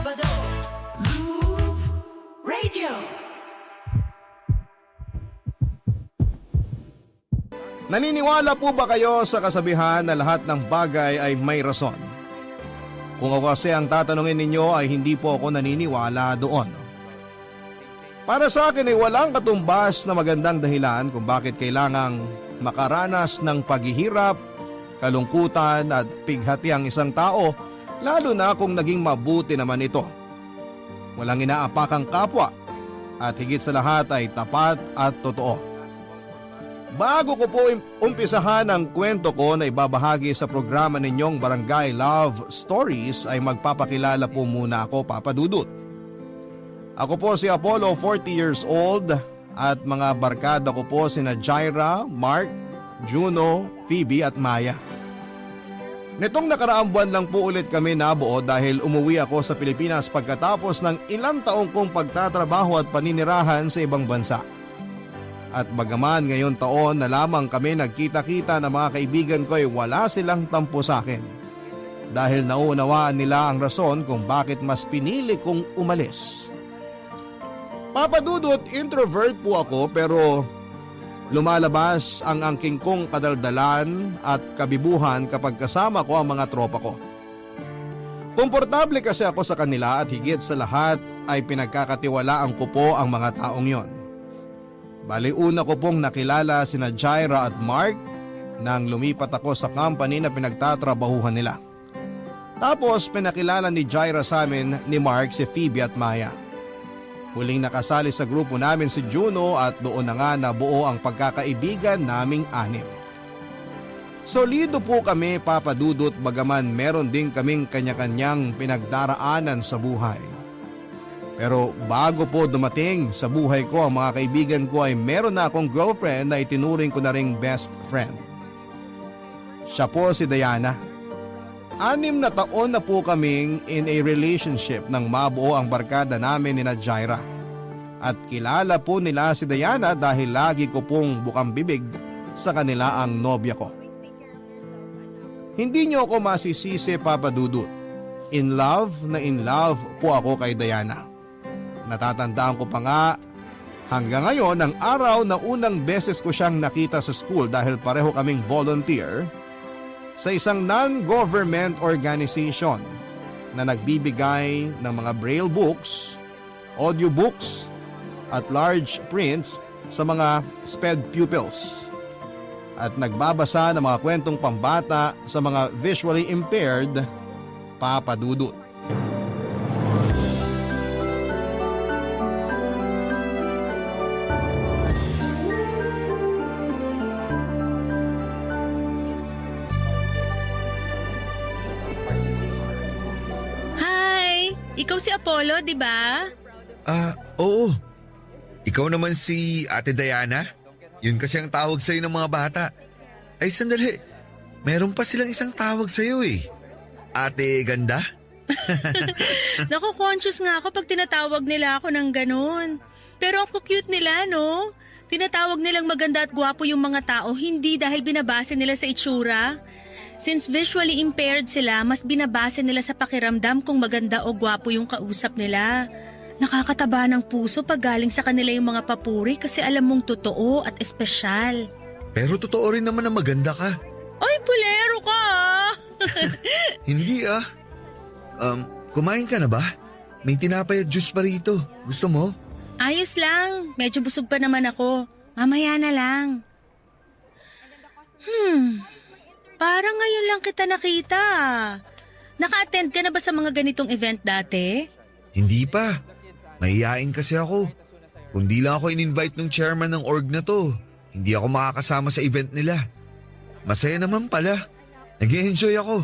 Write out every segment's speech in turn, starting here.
Sabado, Groove Radio. Naniniwala po ba kayo sa kasabihan na lahat ng bagay ay may rason? Kung ako kasi ang tatanungin ninyo ay hindi po ako naniniwala doon. Para sa akin ay walang katumbas na magandang dahilan kung bakit kailangang makaranas ng paghihirap, kalungkutan at pighati ang isang tao, lalo na kung naging mabuti naman ito. Walang inaapakang kapwa at higit sa lahat ay tapat at totoo. Bago ko po umpisahan ang kwento ko na ibabahagi sa programa ninyong Barangay Love Stories ay magpapakilala po muna ako, Papa Dudut. Ako po si Apollo, 40 years old, at mga barkada ko po sina Jaira, Mark, Juno, Phoebe at Maya. Nitong nakaraang buwan lang po ulit kami nabuo dahil umuwi ako sa Pilipinas pagkatapos ng ilang taong kong pagtatrabaho at paninirahan sa ibang bansa. At bagaman ngayon taon na lamang kami nagkita-kita na mga kaibigan ko ay wala silang tampo sa akin. Dahil nauunawaan nila ang rason kung bakit mas pinili kong umalis. Papa Dudut, introvert po ako pero lumalabas ang angking kong kadaldalan at kabibuhan kapag kasama ko ang mga tropa ko. Komportable kasi ako sa kanila at higit sa lahat ay pinagkakatiwalaan ko po ang mga taong yon. Bali una ko pong nakilala sina Jaira at Mark nang lumipat ako sa company na pinagtatrabahuhan nila. Tapos pinakilala ni Jaira sa amin ni Mark si Phoebe at Maya. Huling nakasali sa grupo namin si Juno at doon na nga nabuo ang pagkakaibigan naming anim. Solido po kami, Papa Dudut, bagaman meron din kaming kanya-kanyang pinagdaraanan sa buhay. Pero bago po dumating sa buhay ko ang mga kaibigan ko ay meron na akong girlfriend na itinuring ko na ring best friend. Siya po si Diana. 6 na taon na po kaming in a relationship nang mabuo ang barkada namin ni Jaira. At kilala po nila si Diana dahil lagi ko pong bukang bibig sa kanila ang nobya ko. Hindi niyo ako masisisi, Papa Dudut. In love po ako kay Diana. Natatandaan ko pa nga hanggang ngayon ang araw na unang beses ko siyang nakita sa school dahil pareho kaming volunteer sa isang non-government organization na nagbibigay ng mga braille books, audiobooks at large prints sa mga SPED pupils at nagbabasa ng mga kwentong pambata sa mga visually impaired, Papa Dudut. Ikaw si Apollo, di ba? Oo. Ikaw naman si Ate Diana? Yun kasi ang tawag sa'yo ng mga bata. Ay, sandali. Meron pa silang isang tawag sa'yo eh. Ate Ganda? Naku, conscious nga ako pag tinatawag nila ako ng ganun. Pero ang cute nila, no? Tinatawag nilang maganda at gwapo yung mga tao, hindi dahil binabase nila sa itsura. Since visually impaired sila, mas binabase nila sa pakiramdam kung maganda o gwapo yung kausap nila. Nakakataba ng puso pag galing sa kanila yung mga papuri kasi alam mong totoo at espesyal. Pero totoo rin naman na maganda ka. Ay, pulero ka ah! Hindi ah. Kumain ka na ba? May tinapay at juice pa rito. Gusto mo? Ayos lang, medyo busog pa naman ako. Mamaya na lang. Parang ngayon lang kita nakita. Naka-attend ka na ba sa mga ganitong event dati? Hindi pa. Mahihain kasi ako. Kung di lang ako in-invite ng chairman ng org na to, hindi ako makakasama sa event nila. Masaya naman pala. Nag-e-enjoy ako.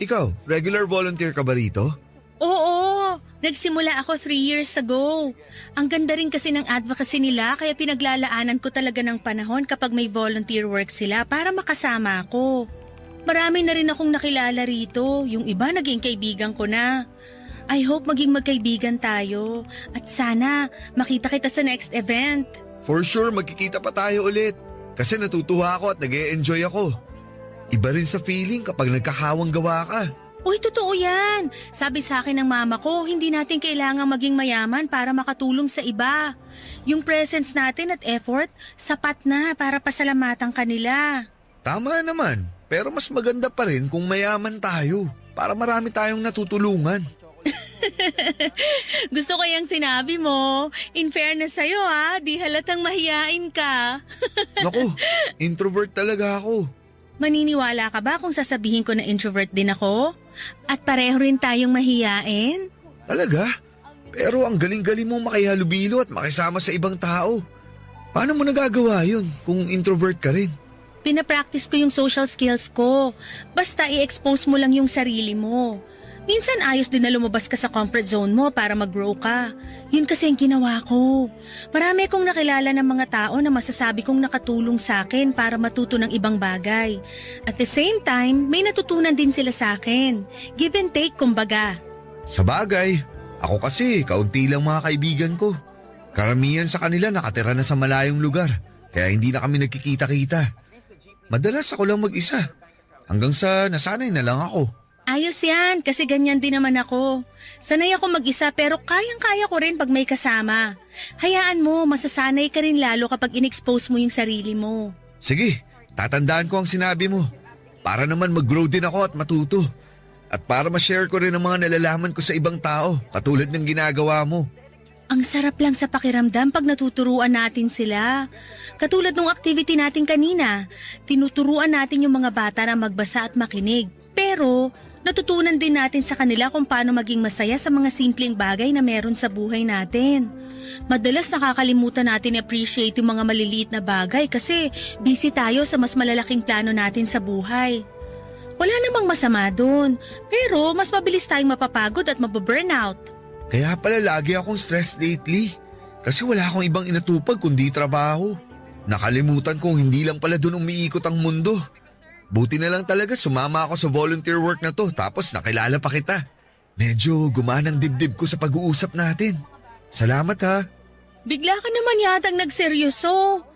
Ikaw, regular volunteer ka ba rito? Oo, nagsimula ako 3 years ago. Ang ganda rin kasi ng advocacy nila kaya pinaglalaanan ko talaga ng panahon kapag may volunteer work sila para makasama ako. Marami na rin akong nakilala rito, yung iba naging kaibigan ko na. I hope maging magkaibigan tayo at sana makita kita sa next event. For sure, magkikita pa tayo ulit. Kasi natutuwa ako at nag-e-enjoy ako. Iba rin sa feeling kapag nagkakawang gawa ka. Uy, totoo yan. Sabi sa akin ng mama ko, hindi natin kailangang maging mayaman para makatulong sa iba. Yung presence natin at effort, sapat na para pasalamatan kanila. Tama naman, pero mas maganda pa rin kung mayaman tayo para marami tayong natutulungan. Gusto ko yung sinabi mo. In fairness sa'yo di halatang mahiyain ka. Naku, introvert talaga ako. Maniniwala ka ba kung sasabihin ko na introvert din ako? At pareho rin tayong mahiyain? Talaga? Pero ang galing-galing mo makihalubilo at makisama sa ibang tao. Paano mo nagagawa yun kung introvert ka rin? Pinapractice ko yung social skills ko. Basta i-expose mo lang yung sarili mo. Minsan ayos din na lumabas ka sa comfort zone mo para mag-grow ka. Yun kasi ang ginawa ko. Marami akong nakilala ng mga tao na masasabi kong nakatulong sa akin para matuto ng ibang bagay. At the same time, may natutunan din sila sa akin. Give and take kumbaga. Sa bagay, ako kasi kaunti lang mga kaibigan ko. Karamihan sa kanila nakatira na sa malayong lugar, kaya hindi na kami nagkikita-kita. Madalas ako lang mag-isa, hanggang sa nasanay na lang ako. Ayos yan, kasi ganyan din naman ako. Sanay ako mag-isa pero kayang-kaya ko rin pag may kasama. Hayaan mo, masasanay ka rin lalo kapag in-expose mo yung sarili mo. Sige, tatandaan ko ang sinabi mo. Para naman mag-grow din ako at matuto. At para ma-share ko rin ang mga nalalaman ko sa ibang tao, katulad ng ginagawa mo. Ang sarap lang sa pakiramdam pag natuturuan natin sila. Katulad ng activity natin kanina, tinuturuan natin yung mga bata na magbasa at makinig. Pero natutunan din natin sa kanila kung paano maging masaya sa mga simpleng bagay na meron sa buhay natin. Madalas nakakalimutan natin appreciate yung mga maliliit na bagay kasi busy tayo sa mas malalaking plano natin sa buhay. Wala namang masama dun, pero mas mabilis tayong mapapagod at mababurnout. Kaya pala lagi akong stressed lately. Kasi wala akong ibang inatupag kundi trabaho. Nakalimutan kong hindi lang pala dun umiikot ang mundo. Buti na lang talaga sumama ako sa volunteer work na to tapos nakilala pa kita. Medyo gumanang dibdib ko sa pag-uusap natin. Salamat ha. Bigla ka naman yatang nagseryoso.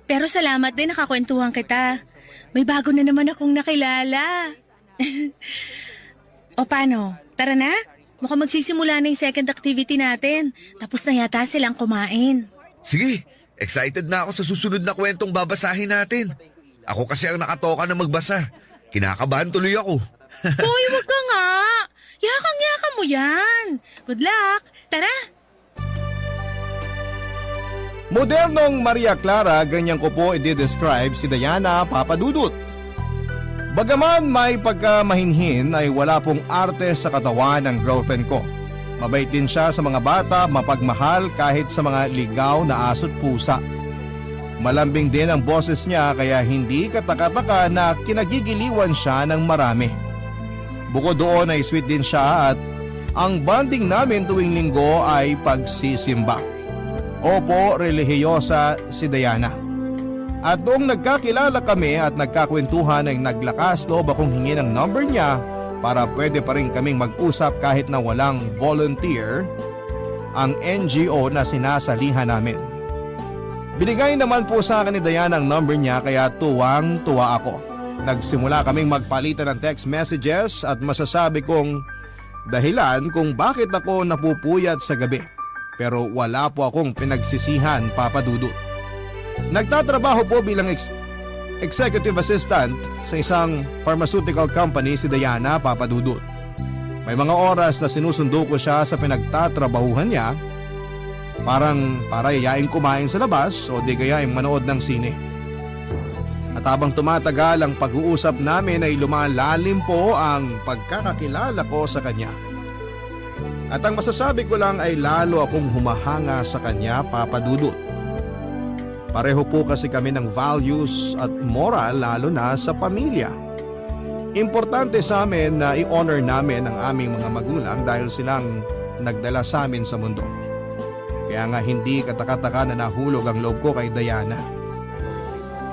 Pero salamat din nakakwentuhan kita. May bago na naman akong nakilala. O paano? Tara na? Mukhang magsisimula na yung second activity natin. Tapos na yata silang kumain. Sige, excited na ako sa susunod na kwentong babasahin natin. Ako kasi ang nakatoka na magbasa. Kinakabahan tuloy ako. Hoy, wag ka nga. Yakang-yaka mo yan. Good luck. Tara. Modernong Maria Clara, ganyan ko po i-describe si Diana Papadudut. Bagaman may pagkamahinhin ay wala pong arte sa katawan ng girlfriend ko. Mabait din siya sa mga bata, mapagmahal kahit sa mga ligaw na aso't pusa. Malambing din ang boses niya kaya hindi kataka-taka na kinagigiliwan siya ng marami. Bukod doon ay sweet din siya at ang bonding namin tuwing linggo ay pagsisimba. Opo, relihiyosa si Diana. At noong nagkakilala kami at nagkakwentuhan ay naglakas loob akong hingin ang number niya para pwede pa rin kaming mag-usap kahit na walang volunteer ang NGO na sinasalihan namin. Binigay naman po sa akin ni Diana ang number niya kaya tuwang-tuwa ako. Nagsimula kaming magpalitan ng text messages at masasabi kong dahilan kung bakit ako napupuyat sa gabi. Pero wala po akong pinagsisihan, Papa Dudut. Nagtatrabaho po bilang executive assistant sa isang pharmaceutical company si Diana, Papa Dudut. May mga oras na sinusundo ko siya sa pinagtatrabahuhan niya, parang para yayain kumain sa labas o di kaya yung manood ng sine. At habang tumatagal ang pag-uusap namin ay lumalalim po ang pagkakakilala ko sa kanya. At ang masasabi ko lang ay lalo akong humahanga sa kanya, Papa Dudut. Pareho po kasi kami ng values at moral lalo na sa pamilya. Importante sa amin na i-honor namin ang aming mga magulang dahil silang nagdala sa amin sa mundo. Kaya nga hindi katakataka na nahulog ang loob ko kay Diana.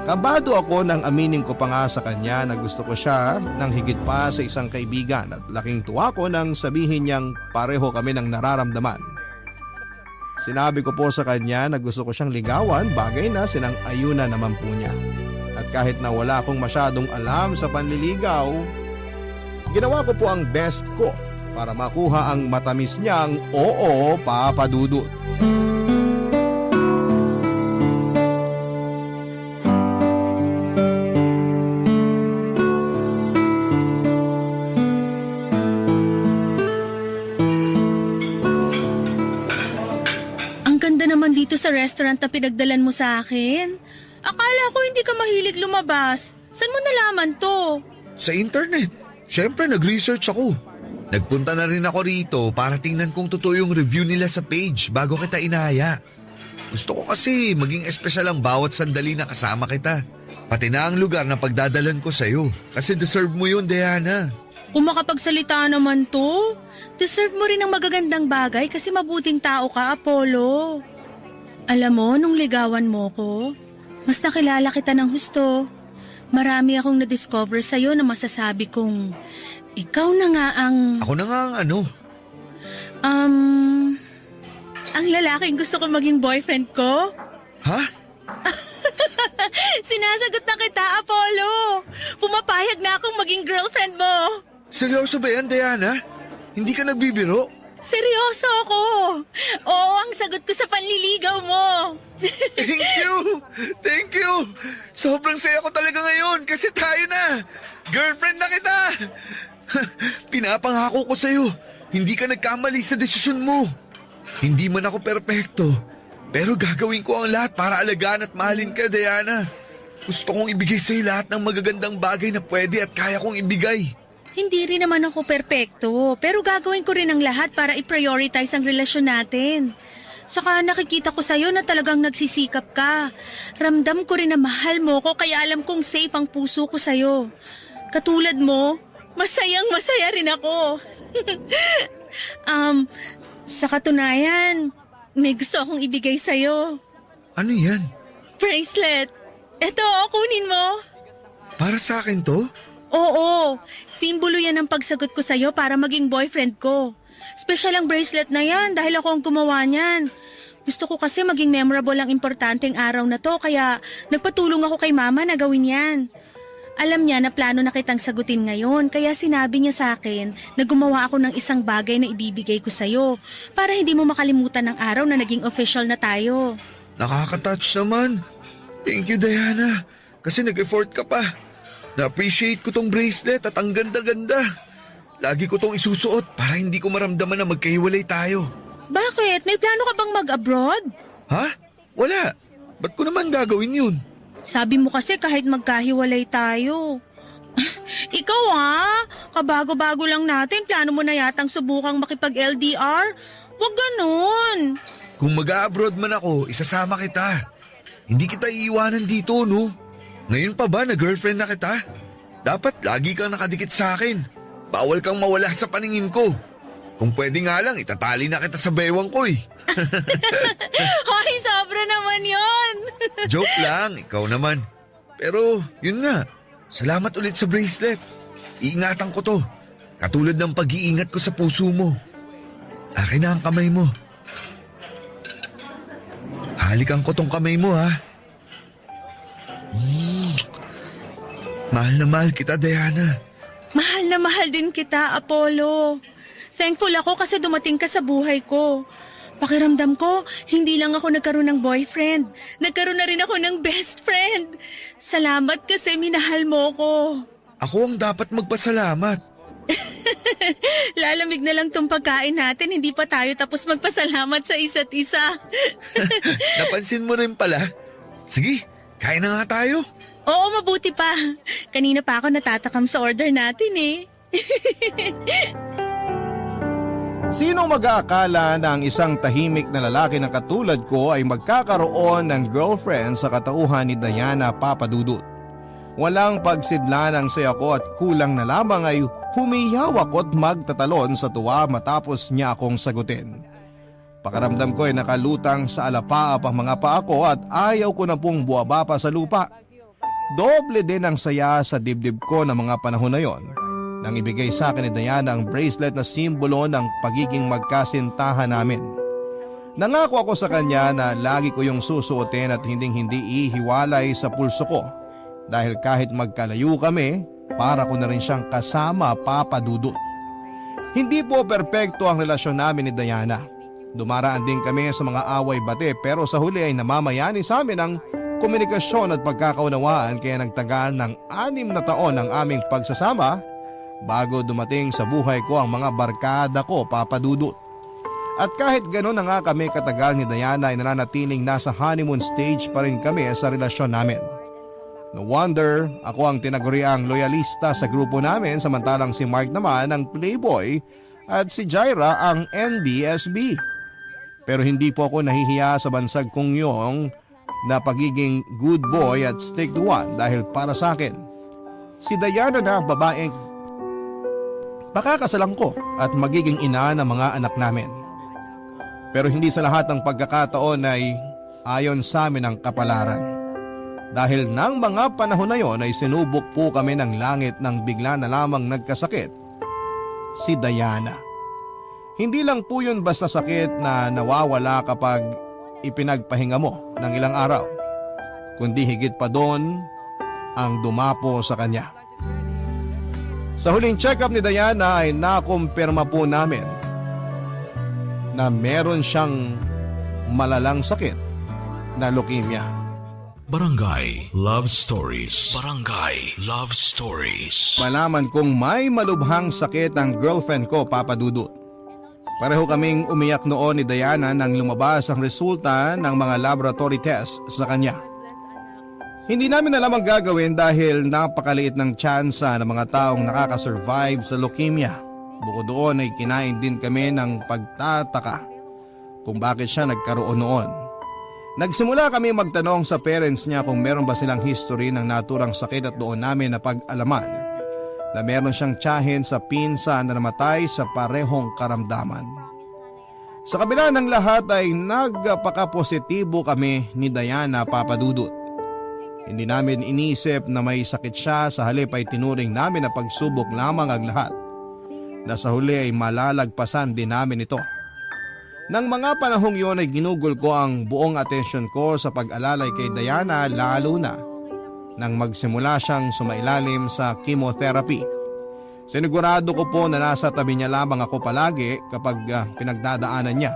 Kabado ako nang aminin ko pa nga sa kanya na gusto ko siya ng higit pa sa isang kaibigan at laking tuwa ko nang sabihin niyang pareho kami ng nararamdaman. Sinabi ko po sa kanya na gusto ko siyang ligawan, bagay na sinang-ayunan naman po niya. At kahit na wala akong masyadong alam sa panliligaw, Ginawa ko po ang best ko para makuha ang matamis niyang oo, Papa Dudut. Ang ganda naman dito sa restaurant na pinagdalan mo sa akin. Akala ko hindi ka mahilig lumabas. Saan mo nalaman to? Sa internet. Siyempre nag-research ako. Nagpunta na rin ako rito para tingnan kung totoo yung review nila sa page bago kita inaya. Gusto ko kasi maging espesyal ang bawat sandali na kasama kita. Pati na ang lugar na pagdadalan ko sa'yo. Kasi deserve mo yun, Diana. Kung makapagsalita naman to, deserve mo rin ng magagandang bagay kasi mabuting tao ka, Apollo. Alam mo, nung ligawan mo ko, mas nakilala kita ng husto. Marami akong na-discover sa'yo na masasabi kong ikaw na nga ang... Ako na nga ang ano. Ang lalaking gusto ko maging boyfriend ko? Ha? Sinasagot na kita, Apollo! Pumapayag na akong maging girlfriend mo! Seryoso ba yan, Diana? Hindi ka nagbibiro? Seryoso ako! Oo, ang sagot ko sa panliligaw mo! Thank you! Thank you! Sobrang saya ko talaga ngayon kasi tayo na! Girlfriend na kita! Pinapangako ko sa'yo, hindi ka nagkamali sa desisyon mo. Hindi man ako perpekto, pero gagawin ko ang lahat para alagaan at mahalin ka, Diana. Gusto kong ibigay sa'yo lahat ng magagandang bagay na pwede at kaya kong ibigay. Hindi rin naman ako perpekto, pero gagawin ko rin ang lahat para i-prioritize ang relasyon natin. Saka nakikita ko sa'yo na talagang nagsisikap ka. Ramdam ko rin na mahal mo ko kaya alam kong safe ang puso ko sa'yo. Katulad mo, masayang masaya rin ako. Sa katunayan, may gusto akong ibigay sa'yo. Ano yan? Bracelet. Eto, kunin mo. Para sa akin to? Oo, simbolo yan ang pagsagot ko sa'yo para maging boyfriend ko. Special ang bracelet na yan dahil ako ang gumawa niyan. Gusto ko kasi maging memorable ang importanteng araw na to kaya nagpatulong ako kay mama na gawin yan. Alam niya na plano na kitang sagutin ngayon kaya sinabi niya sa akin na gumawa ako ng isang bagay na ibibigay ko sa'yo para hindi mo makalimutan ng araw na naging official na tayo. Nakaka-touch naman. Thank you, Diana. Kasi nag-effort ka pa. Na-appreciate ko tong bracelet at ang ganda-ganda. Lagi ko tong isusuot para hindi ko maramdaman na magkahiwalay tayo. Bakit? May plano ka bang mag-abroad? Ha? Wala. Ba't ko naman gagawin yun? Sabi mo kasi kahit magkahiwalay tayo. Ikaw kabago-bago lang natin, plano mo na yatang subukang makipag-LDR? Huwag ganun. Kung mag-abroad man ako, isasama kita. Hindi kita iiwanan dito, no? Ngayon pa ba na girlfriend na kita? Dapat lagi kang nakadikit sa akin. Bawal kang mawala sa paningin ko. Kung pwede nga lang, itatali na kita sa bewang ko eh. Hoy, sobra naman yon. Joke lang, ikaw naman. Pero yun nga, salamat ulit sa bracelet. Iingatan ko to. Katulad ng pag-iingat ko sa puso mo. Akin na ang kamay mo. Halikan ko tong kamay mo, ha? Mahal na mahal kita, Diana. Mahal na mahal din kita, Apollo. Thankful ako kasi dumating ka sa buhay ko. Pakiramdam ko, hindi lang ako nagkaroon ng boyfriend. Nagkaroon na rin ako ng best friend. Salamat kasi minahal mo ko. Ako ang dapat magpasalamat. Lalamig na lang tong pagkain natin, hindi pa tayo tapos magpasalamat sa isa't isa. Napansin mo rin pala. Sige, kain na nga tayo. Oo, mabuti pa. Kanina pa ako natatakam sa order natin eh. Sino mag-aakala na ang isang tahimik na lalaki na katulad ko ay magkakaroon ng girlfriend sa katauhan ni Diana Papadudut? Walang pagsidlan ang saya ko at kulang na lamang ay humiyaw ako at magtatalon sa tuwa matapos niya akong sagutin. Pakiramdam ko ay nakalutang sa alapaap ang mga paa ko at ayaw ko na pong buwaba pa sa lupa. Doble din ang saya sa dibdib ko ng mga panahon na yon nang ibigay sa akin ni Diana ang bracelet na simbolo ng pagiging magkasintahan namin. Nangako ako sa kanya na lagi ko yung susuotin at hinding-hindi ihiwalay sa pulso ko dahil kahit magkalayo kami, para ko na rin siyang kasama, Papa Dudut. Hindi po perpekto ang relasyon namin ni Diana. Dumaraan din kami sa mga away-bate pero sa huli ay namamayani sa amin ang komunikasyon at pagkakaunawaan kaya nagtagal ng 6 na taon ang aming pagsasama bago dumating sa buhay ko ang mga barkada ko, Papa Dudut. At kahit gano'n na nga kami katagal ni Diana ay nananatiling nasa honeymoon stage pa rin kami sa relasyon namin. No wonder ako ang tinaguriang loyalista sa grupo namin samantalang si Mark naman ang playboy at si Jaira ang NBSB. Pero hindi po ako nahihiya sa bansag kong yong na pagiging good boy at stick to one dahil para sa akin, si Diana na ang babaeng pakakasalan ko at magiging ina ng mga anak namin. Pero hindi sa lahat ng pagkakataon ay ayon sa amin ang kapalaran. Dahil nang mga panahon na yon ay sinubok po kami ng langit nang bigla na lamang nagkasakit si Diana. Hindi lang po yun basta sakit na nawawala kapag ipinagpahinga mo ng ilang araw, kundi higit pa doon ang dumapo sa kanya. Sa huling check-up ni Diana ay nakumpirma po namin na meron siyang malalang sakit na leukemia. Barangay Love Stories. Barangay Love Stories. Malaman kong may malubhang sakit ang girlfriend ko, Papa Dudut. Pareho kaming umiyak noon ni Diana nang lumabas ang resulta ng mga laboratory tests sa kanya. Hindi namin alam ang gagawin dahil napakaliit ng tsansa ng mga taong nakakasurvive sa leukemia. Bukod doon ay kinain din kami ng pagtataka kung bakit siya nagkaroon noon. Nagsimula kami magtanong sa parents niya kung meron ba silang history ng naturang sakit at doon namin napag-alaman na meron siyang tiyahin sa pinsan na namatay sa parehong karamdaman. Sa kabila ng lahat ay nagpaka-positibo kami ni Diana, Papa Dudut. Hindi namin inisip na may sakit siya, sa halip ay tinuring namin na pagsubok lamang ang lahat na sa huli ay malalagpasan din namin ito. Nang mga panahong yon ay ginugol ko ang buong atensyon ko sa pag-alalay kay Diana, lalo na nang magsimula siyang sumailalim sa chemotherapy. Sinigurado ko po na nasa tabi niya lamang ako palagi kapag pinagdadaanan niya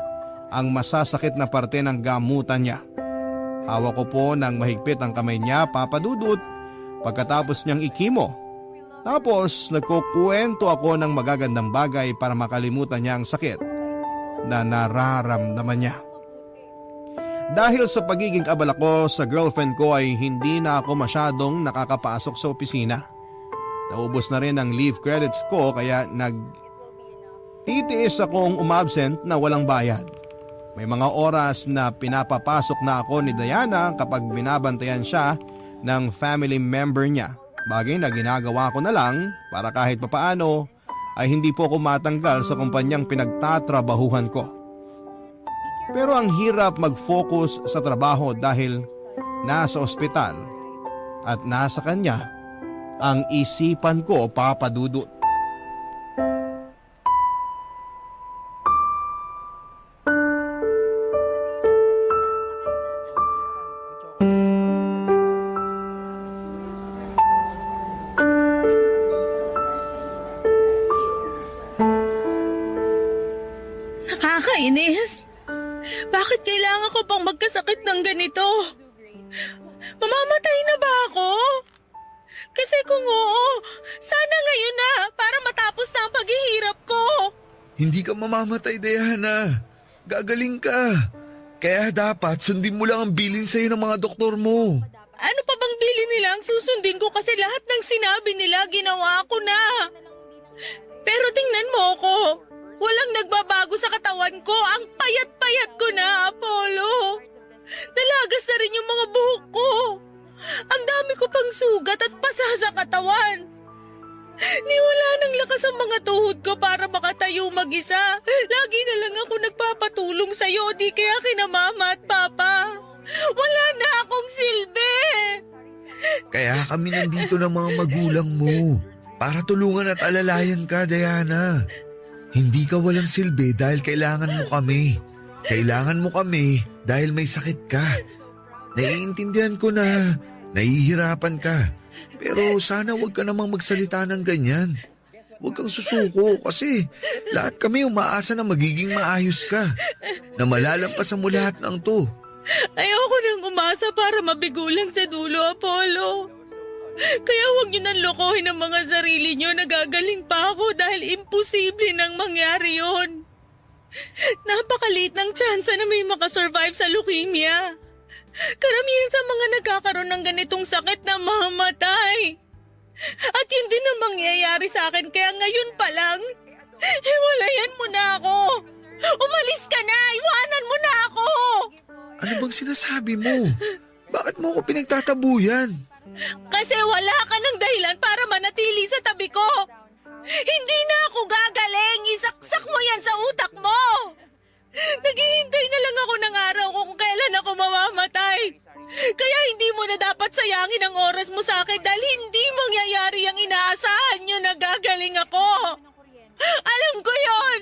ang masasakit na parte ng gamutan niya. Hawak ko po ng mahigpit ang kamay niya, Papa Dudut, pagkatapos niyang ikimo. Tapos nagkukwento ako ng magagandang bagay para makalimutan niya ang sakit na nararamdaman niya. Dahil sa pagiging abala ko sa girlfriend ko ay hindi na ako masyadong nakakapasok sa opisina. Naubos na rin ang leave credits ko kaya nagtitiis akong umabsent na walang bayad. May mga oras na pinapapasok na ako ni Diana kapag binabantayan siya ng family member niya. Bagay na ginagawa ko na lang para kahit papaano ay hindi po ako matanggal sa kumpanyang pinagtatrabahuhan ko. Pero ang hirap mag-focus sa trabaho dahil nasa ospital at nasa kanya ang isipan ko, Papa Dudut. Nakakainis. Bakit kailangan ko pang magkasakit ng ganito? Mamamatay na ba ako? Kasi kung oo, sana ngayon na para matapos na ang paghihirap ko. Hindi ka mamamatay, Diana. Gagaling ka. Kaya dapat sundin mo lang ang bilin sa'yo ng mga doktor mo. Ano pa bang bili nila ang susundin ko kasi lahat ng sinabi nila ginawa ko na. Pero tingnan mo ako. Walang nagbabago sa katawan ko. Ang payat-payat ko na, Apollo. Nalagas na rin yung mga buhok ko. Ang dami ko pang sugat at pasa sa katawan. Niwala ng lakas ang mga tuhod ko para makatayo mag-isa. Lagi na lang ako nagpapatulong sa'yo, di kaya kina Mama at Papa. Wala na akong silbi. Kaya kami nandito ng mga magulang mo. Para tulungan at alalayan ka, Diana. Hindi ka walang silbi dahil kailangan mo kami. Kailangan mo kami dahil may sakit ka. Naiintindihan ko na nahihirapan ka. Pero sana huwag ka namang magsalita ng ganyan. Huwag kang susuko kasi lahat kami umaasa na magiging maayos ka. Na malalampasan mo lahat ng to. Ayoko nang umasa para mabigulan sa dulo, Apollo. Kaya huwag niyo nang lokohin ang mga sarili niyo. Nagagaling pa ako dahil imposible nang mangyari yon. Napakaliit ng tsansa na may makasurvive sa leukemia. Karamihan sa mga nagkakaroon ng ganitong sakit na mamatay. At yun din ang mangyayari sa akin kaya ngayon pa lang, hiwalayan mo na ako. Umalis ka na, iwanan mo na ako. Ano bang sinasabi mo? Bakit mo ako pinagtatabuyan? Kasi wala ka ng dahilan para manatili sa tabi ko. Hindi na ako gagaling, isaksak mo yan sa utak mo. Naghihintay na lang ako ng araw kung kailan ako mamamatay. Kaya hindi mo na dapat sayangin ang oras mo sa akin dahil hindi mangyayari ang inaasahan nyo na gagaling ako. Alam ko yon.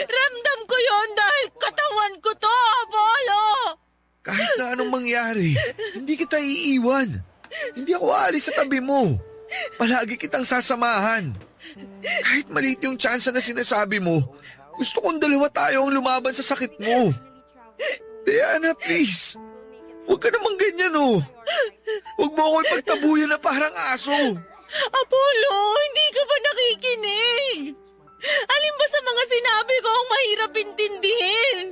Ramdam ko yon dahil katawan ko to, Apollo. Kahit na anong mangyari, hindi kita iiwan. Hindi ako aalis sa tabi mo. Palagi kitang sasamahan. Kahit maliit yung tsansa na sinasabi mo, gusto kong dalawa tayo ang lumaban sa sakit mo. Diana, please. Huwag ka namang ganyan, oh. Huwag mo ako ipagtabuyan na parang aso. Apollo, hindi ka ba nakikinig? Alin ba sa mga sinabi ko ang mahirap intindihin?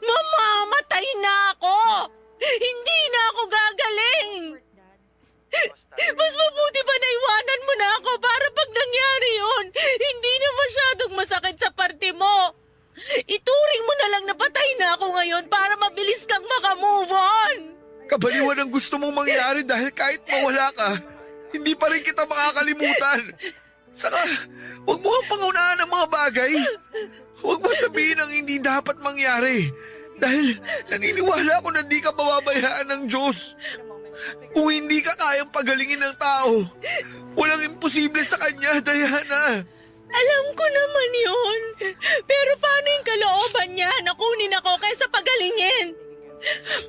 Mamamatay na ako! Hindi na ako gagaling! Mas mabuti pa na iwanan mo na ako para pag nangyari yun, hindi na masyadong masakit sa parte mo. Ituring mo na lang na patay na ako ngayon para mabilis kang makamove on. Kabaliwan ang gusto mong mangyari dahil kahit mawala ka, hindi pa rin kita makakalimutan. Saka, huwag mo kang pangunahan ng mga bagay. Huwag mo sabihin ang hindi dapat mangyari. Dahil naniniwala ako na di ka pababayaan ng Diyos. Kung hindi ka kayang pagalingin ng tao, walang imposible sa Kanya, Diana. Alam ko naman yun. Pero paano yung kalooban niya na kunin ako kaysa pagalingin?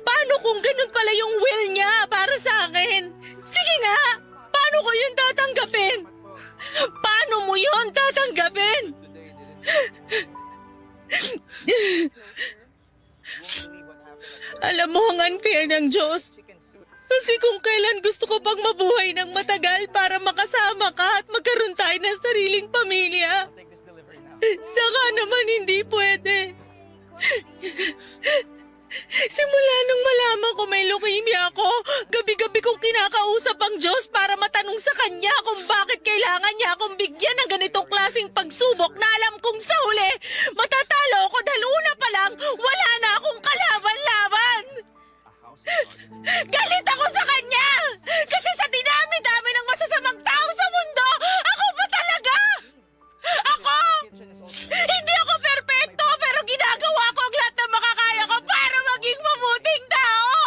Paano kung ganun pala yung will niya para sa akin? Sige nga, paano ko yun tatanggapin? Paano mo yun tatanggapin? Alam mo ang unfair ng Diyos. Kasi kung kailan gusto ko pang mabuhay ng matagal para makasama ka at magkaroon tayo ng sariling pamilya. Saka naman hindi pwede. Simula nung malaman ko may leukemia ako, gabi-gabi kong kinakausap ang Diyos para matanong sa Kanya kung bakit kailangan niya akong bigyan ng ganitong klaseng pagsubok na alam kong sa huli, matatalo ko dahil una pa lang, wala na akong kalaban-laban. Galit ako sa Kanya! Kasi sa dinami-dami ng masasamang tao sa mundo, ako pa talaga! Ako! Hindi ako perpekto pero ginagawa ko ang lahat ng makakaya ko para maging mabuting tao!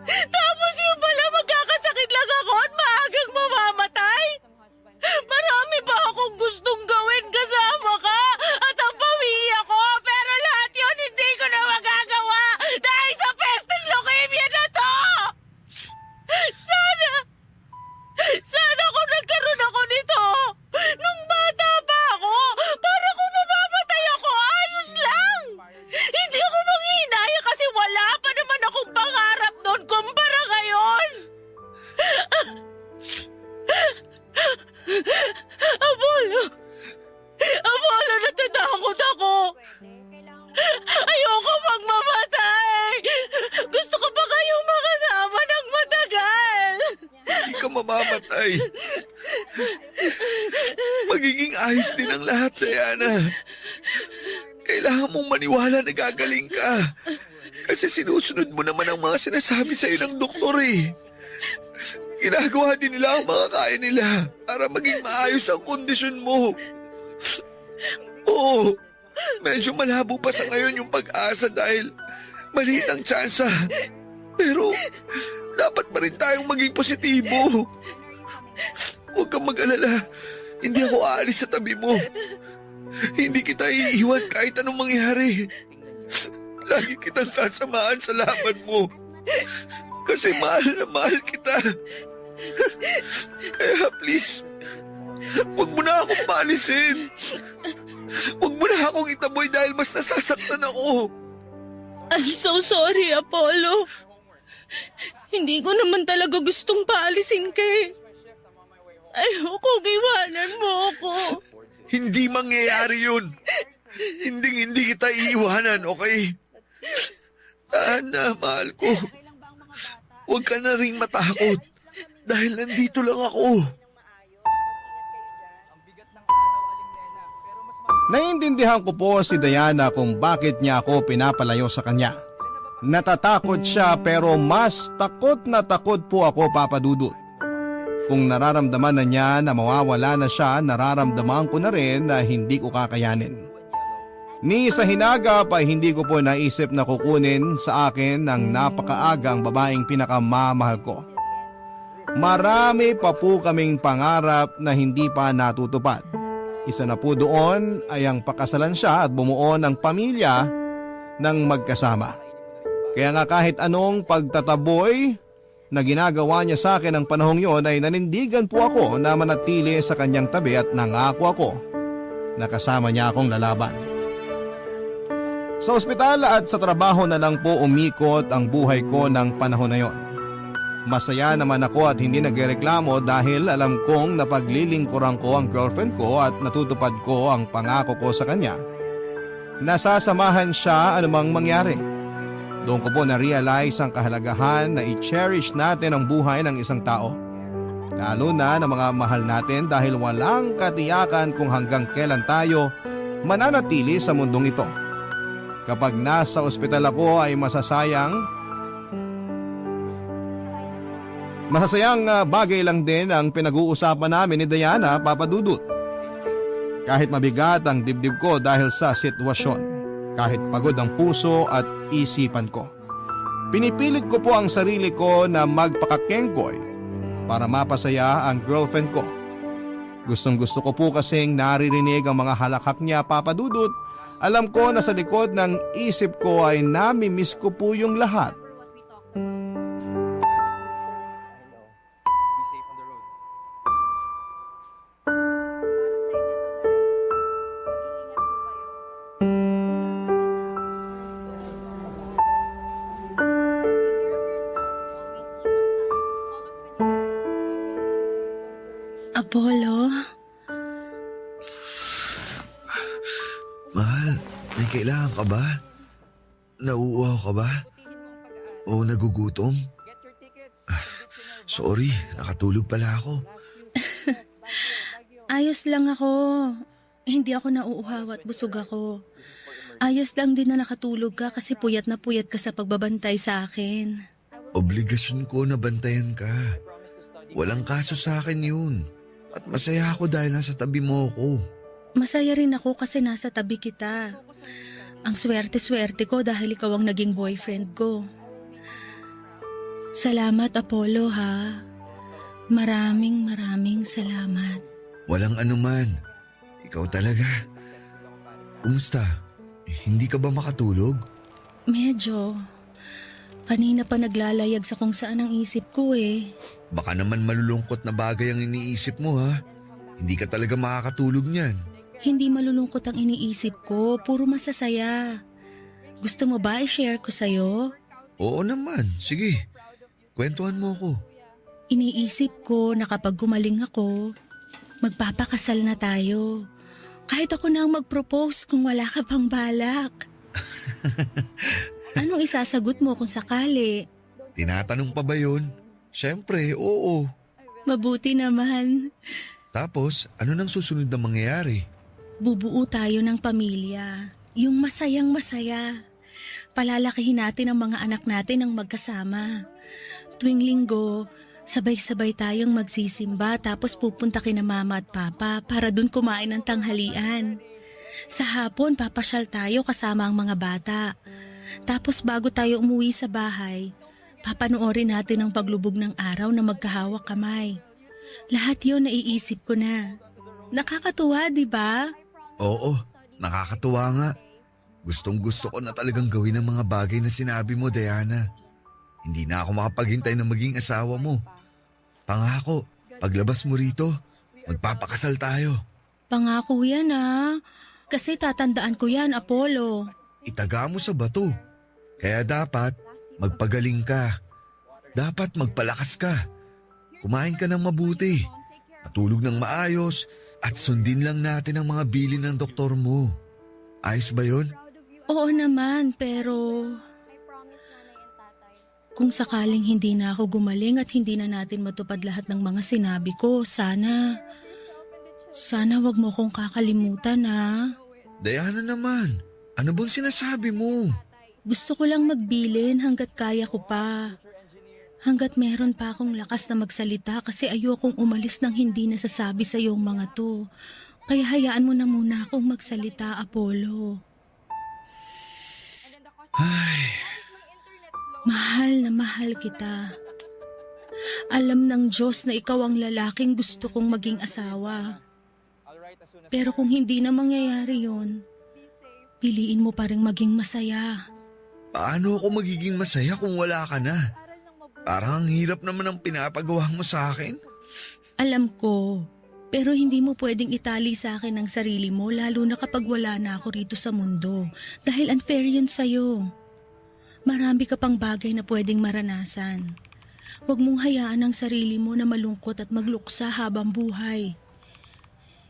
Tapos yung pala magkakasakit lang ako at maagang mamamatay? Marami ba akong gustong gawin kasama ka at ang pamilya ko pero lahat yun hindi ko na magagawa dahil sa pesteng leukemia na to! Sana kung nagkaroon ako nito nung bata pa ako para kung mamamatay ako ayos lang! Hindi ako manghihinaya kasi wala pa naman akong pangarap noon kumpara ngayon! Apollo, natatakot ako! Ayoko magmamatay! Gusto ko pa kayong makasama ng matagal! Hindi ka mamamatay. Magiging ayos din ang lahat, Diana. Kailangan mong maniwala na gagaling ka. Kasi sinusunod mo naman ang mga sinasabi sa'yo ng doktor eh. Ginagawa din nila ang mga kaya nila para maging maayos ang kondisyon mo. Oo, medyo malabo pa sa ngayon yung pag-asa dahil maliit ang tsansa. Pero dapat pa rin tayong maging positibo. Huwag kang mag-alala. Hindi ako aalis sa tabi mo. Hindi kita iiwan kahit anong mangyari. Lagi kitang sasamahan sa laban mo. Kasi mahal na mahal kita. Kaya please, huwag mo na akong paalisin. Huwag mo na akong itaboy dahil mas nasasaktan ako. I'm so sorry, Apollo. Hindi ko naman talaga gustong paalisin ka eh. Ayoko, iwanan mo ako. Hindi mangyayari yun. Hindi kita iiwanan, okay? Tahan na, mahal ko. Huwag ka na ring matakot. Dahil nandito lang ako. Naiintindihan ko po si Diana kung bakit niya ako pinapalayo sa kanya. Natatakot siya pero mas takot na takot po ako, Papa Dudut. Kung nararamdaman na niya na mawawala na siya, nararamdaman ko na rin na hindi ko kakayanin. Ni sa hinagap ay hindi ko po naisip na kukunin sa akin ang napakaagang babaeng pinakamamahal ko. Marami pa po kaming pangarap na hindi pa natutupad. Isa na po doon ay ang pakasalan siya at bumuo ng pamilya ng magkasama. Kaya nga kahit anong pagtataboy na ginagawa niya sa akin ng panahong yon ay nanindigan po ako na manatili sa kanyang tabi at nangako ako na kasama niya akong lalaban. Sa ospital at sa trabaho na lang po umikot ang buhay ko ng panahon na yon. Masaya naman ako at hindi nagreklamo dahil alam kong napaglilingkuran ko ang girlfriend ko at natutupad ko ang pangako ko sa kanya. Nasasamahan siya anumang mangyari. Doon ko po na-realize ang kahalagahan na i-cherish natin ang buhay ng isang tao. Lalo na ng mga mahal natin dahil walang katiyakan kung hanggang kailan tayo mananatili sa mundong ito. Kapag nasa ospital ako ay masasayang bagay lang din ang pinag-uusapan namin ni Diana, Papa Dudut. Kahit mabigat ang dibdib ko dahil sa sitwasyon, kahit pagod ang puso at isipan ko, pinipilit ko po ang sarili ko na magpakakengkoy para mapasaya ang girlfriend ko. Gustong gusto ko po kasing naririnig ang mga halakhak niya, Papa Dudut. Alam ko na sa likod ng isip ko ay nami-miss ko po yung lahat. Apollo? Mahal, may kailangan ka ba? Nauuhaw ka ba? O nagugutom? Sorry, nakatulog pala ako. Ayos lang ako. Hindi ako nauuhaw at busog ako. Ayos lang din na nakatulog ka kasi puyat na puyat ka sa pagbabantay sa akin. Obligasyon ko na bantayan ka. Walang kaso sa akin yun. At masaya ako dahil nasa tabi mo ako. Masaya rin ako kasi nasa tabi kita. Ang swerte-swerte ko dahil ikaw ang naging boyfriend ko. Salamat, Apollo, ha? Maraming salamat. Walang anuman. Ikaw talaga. Kumusta? Hindi ka ba makatulog? Medyo. Kanina pa naglalayag sa kung saan ang isip ko eh. Baka naman malulungkot na bagay ang iniisip mo ha. Hindi ka talaga makakatulog niyan. Hindi malulungkot ang iniisip ko, puro masasaya. Gusto mo ba i-share ko sa'yo? Oo naman, sige. Kwentuhan mo ako. Iniisip ko na kapag gumaling ako, magpapakasal na tayo. Kahit ako na ang mag-propose kung wala ka pang balak. Anong isasagot mo kung sakali? Tinatanong pa ba yun? Siyempre, oo. Mabuti naman. Tapos, ano nang susunod na mangyayari? Bubuo tayo ng pamilya. Yung masayang masaya. Palalakihin natin ang mga anak natin ng magkasama. Tuwing linggo, sabay-sabay tayong magsisimba tapos pupunta kina mama at papa para dun kumain ng tanghalian. Sa hapon, papasyal tayo kasama ang mga bata. Tapos bago tayo umuwi sa bahay, papanoorin natin ang paglubog ng araw na magkahawak kamay. Lahat yun naiisip ko na. Nakakatuwa, di ba? Oo, nakakatuwa nga. Gustong gusto ko na talagang gawin ang mga bagay na sinabi mo, Diana. Hindi na ako makapaghintay na maging asawa mo. Pangako, paglabas mo rito, magpapakasal tayo. Pangako yan Kasi tatandaan ko yan, Apollo. Itaga mo sa bato. Kaya dapat magpagaling ka. Dapat magpalakas ka. Kumain ka ng mabuti. Matulog ng maayos. At sundin lang natin ang mga bilin ng doktor mo. Ayos ba yun? Oo naman, pero kung sakaling hindi na ako gumaling at hindi na natin matupad lahat ng mga sinabi ko, sana wag mo kong kakalimutan Diana naman, ano bang sinasabi mo? Gusto ko lang magbilin hanggat kaya ko pa. Hanggat meron pa akong lakas na magsalita kasi ayokong umalis nang hindi nasasabi sa iyong mga to. Kaya hayaan mo na muna akong magsalita, Apollo. Ay, Mahal na mahal kita. Alam ng Diyos na ikaw ang lalaking gusto kong maging asawa. Pero kung hindi na mangyayari yun, piliin mo pa rin maging masaya. paano ako magiging masaya kung wala ka na? Parang ang hirap naman ang pinapagawa mo sa akin. Alam ko, pero hindi mo pwedeng itali sa akin ang sarili mo lalo na kapag wala na ako rito sa mundo. Dahil unfair yun sa'yo. Marami ka pang bagay na pwedeng maranasan. Huwag mong hayaan ang sarili mo na malungkot at magluksa habang buhay.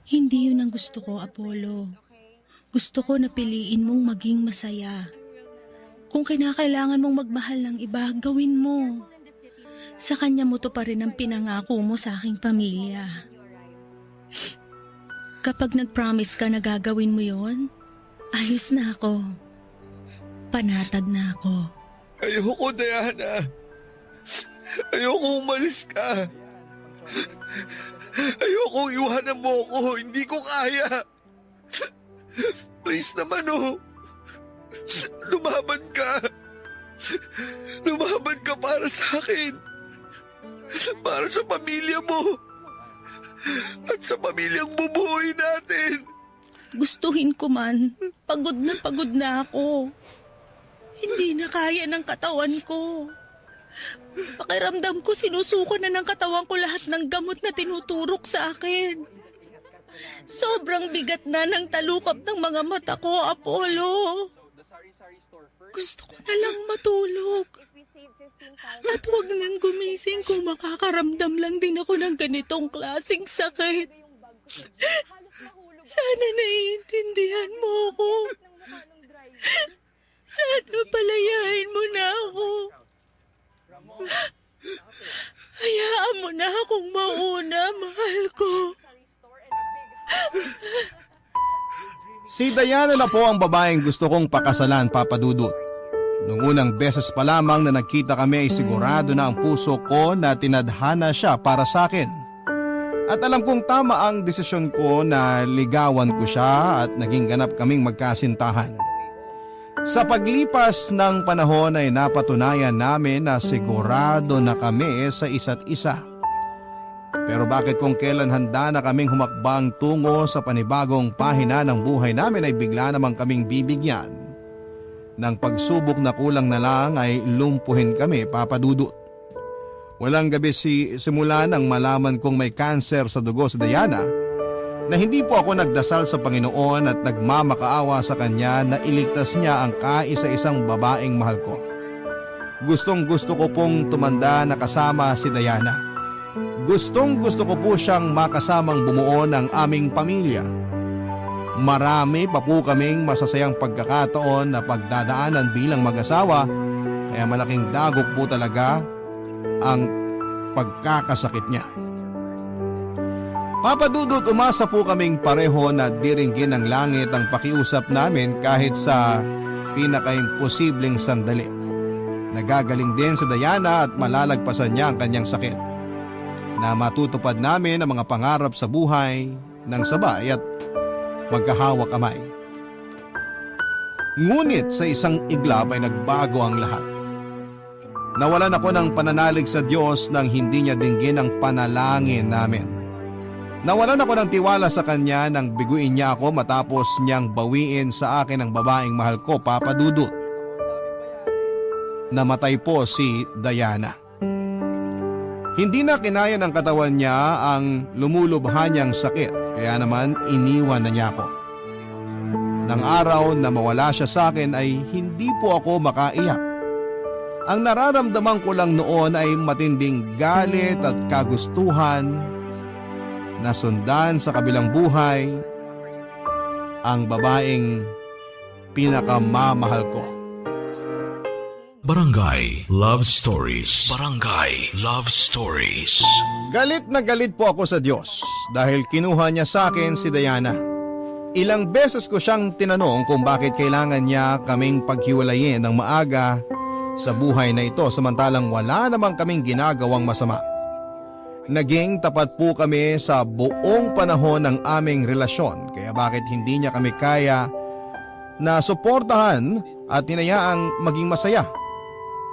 Hindi yun ang gusto ko, Apollo. Gusto ko na piliin mong maging masaya. Kung kinakailangan mong magmahal ng iba, gawin mo. Sa kanya mo to pa rin ang pinangako mo sa aking pamilya. Kapag nag-promise ka na gagawin mo yon, ayos na ako. Panatag na ako. Ayoko, Diana. Ayoko umalis ka. Ayoko iwanan mo ako. Hindi ko kaya. Please naman, Lumaban ka. Lumaban ka para sa akin. Para sa pamilya mo. At sa pamilyang bubuhay natin. Gustuhin ko man, pagod na ako. Hindi na kaya ng katawan ko. Pakiramdam ko sinusuko na ng katawan ko lahat ng gamot na tinuturok sa akin. Sobrang bigat na ng talukap ng mga mata ko, Apollo. Gusto ko na lang matulog. At huwag nang gumising kung makakaramdam lang din ako ng ganitong klaseng sakit. Sana naiintindihan mo ako. Sana palayain mo na ako. Hayaan mo na akong mauna, mahal ko. Si Diana na po ang babaeng gusto kong pakasalan, Papa Dudut. Nung unang beses pa lamang na nagkita kami ay sigurado na ang puso ko na tinadhana siya para sa akin. At alam kong tama ang desisyon ko na ligawan ko siya at naging ganap kaming magkasintahan. Sa paglipas ng panahon ay napatunayan namin na sigurado na kami sa isa't isa. Pero bakit kung kailan handa na kaming humakbang tungo sa panibagong pahina ng buhay namin ay bigla namang kaming bibigyan ng pagsubok na kulang na lang ay lumpuhin kami, Papa Dudut. Walang gabi simula nang malaman kong may cancer sa dugo si Diana na hindi po ako nagdasal sa Panginoon at nagmamakaawa sa kanya na iligtas niya ang kaisa-isang babaeng mahal ko. Gustong gusto ko pong tumanda na kasama si Diana. Gustong gusto ko po siyang makasamang bumuo ng aming pamilya. Marami pa po kaming masasayang pagkakataon na pagdadaanan bilang mag-asawa, kaya malaking dagok po talaga ang pagkakasakit niya. Papa Dudut, umasa po kaming pareho na diringgin ng langit ang pakiusap namin kahit sa pinaka-imposibleng sandali. Nagagaling din si Diana at malalagpasan niya ang kanyang sakit. Na matutupad namin ang mga pangarap sa buhay ng sabay at magkahawak kamay. Ngunit sa isang iglap ay nagbago ang lahat. Nawalan ako ng pananalig sa Diyos nang hindi niya dinggin ang panalangin namin. Nawalan ako ng tiwala sa Kanya nang biguin niya ako matapos niyang bawiin sa akin ang babaeng mahal ko, Papa Dudut. namatay po si Diana. Hindi na kinaya ng katawan niya ang lumulubha niyang sakit, kaya naman iniwan na niya ako. Nang araw na mawala siya sa akin ay hindi po ako makaiyak. Ang nararamdaman ko lang noon ay matinding galit at kagustuhan na sundan sa kabilang buhay ang babaeng pinakamamahal ko. Barangay Love Stories. Barangay Love Stories. Galit na galit po ako sa Diyos dahil kinuha niya sa akin si Diana. Ilang beses ko siyang tinanong kung bakit kailangan niya kaming paghiwalayin ng maaga sa buhay na ito samantalang wala namang kaming ginagawang masama. Naging tapat po kami sa buong panahon ng aming relasyon kaya bakit hindi niya kami kaya na suportahan at hinayaang maging masaya.